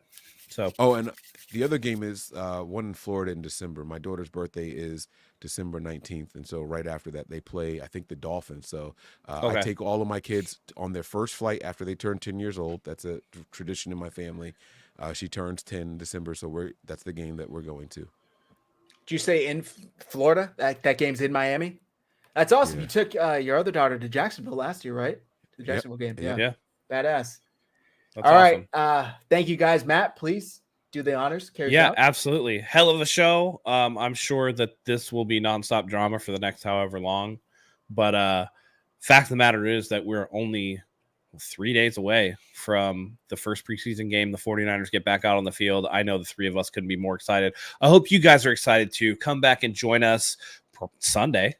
So. Oh, and the other game is one in Florida in December. My daughter's birthday is December 19th. And so right after that, they play, I think, the Dolphins. So I take all of my kids on their first flight after they turn 10 years old. That's a tradition in my family. She turns 10 in December. So that's the game that we're going to. Did you say in Florida? That game's in Miami? That's awesome. Yeah. You took your other daughter to Jacksonville last year, right? To the Jacksonville game. Yeah. Badass. That's All awesome. right. Thank you guys. Matt, please do the honors. Carry Yeah, out. absolutely. Hell of a show. I'm sure that this will be nonstop drama for the next however long. But fact of the matter is that we're only 3 days away from the first preseason game. The 49ers get back out on the field. I know the three of us couldn't be more excited. I hope you guys are excited to come back and join us Sunday.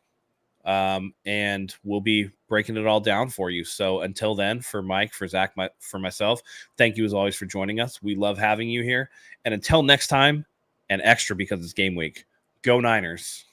And we'll be breaking it all down for you. So until then, for Mike, for Zach, for myself, thank you as always for joining us. We love having you here. And until next time, and extra because it's game week, go Niners.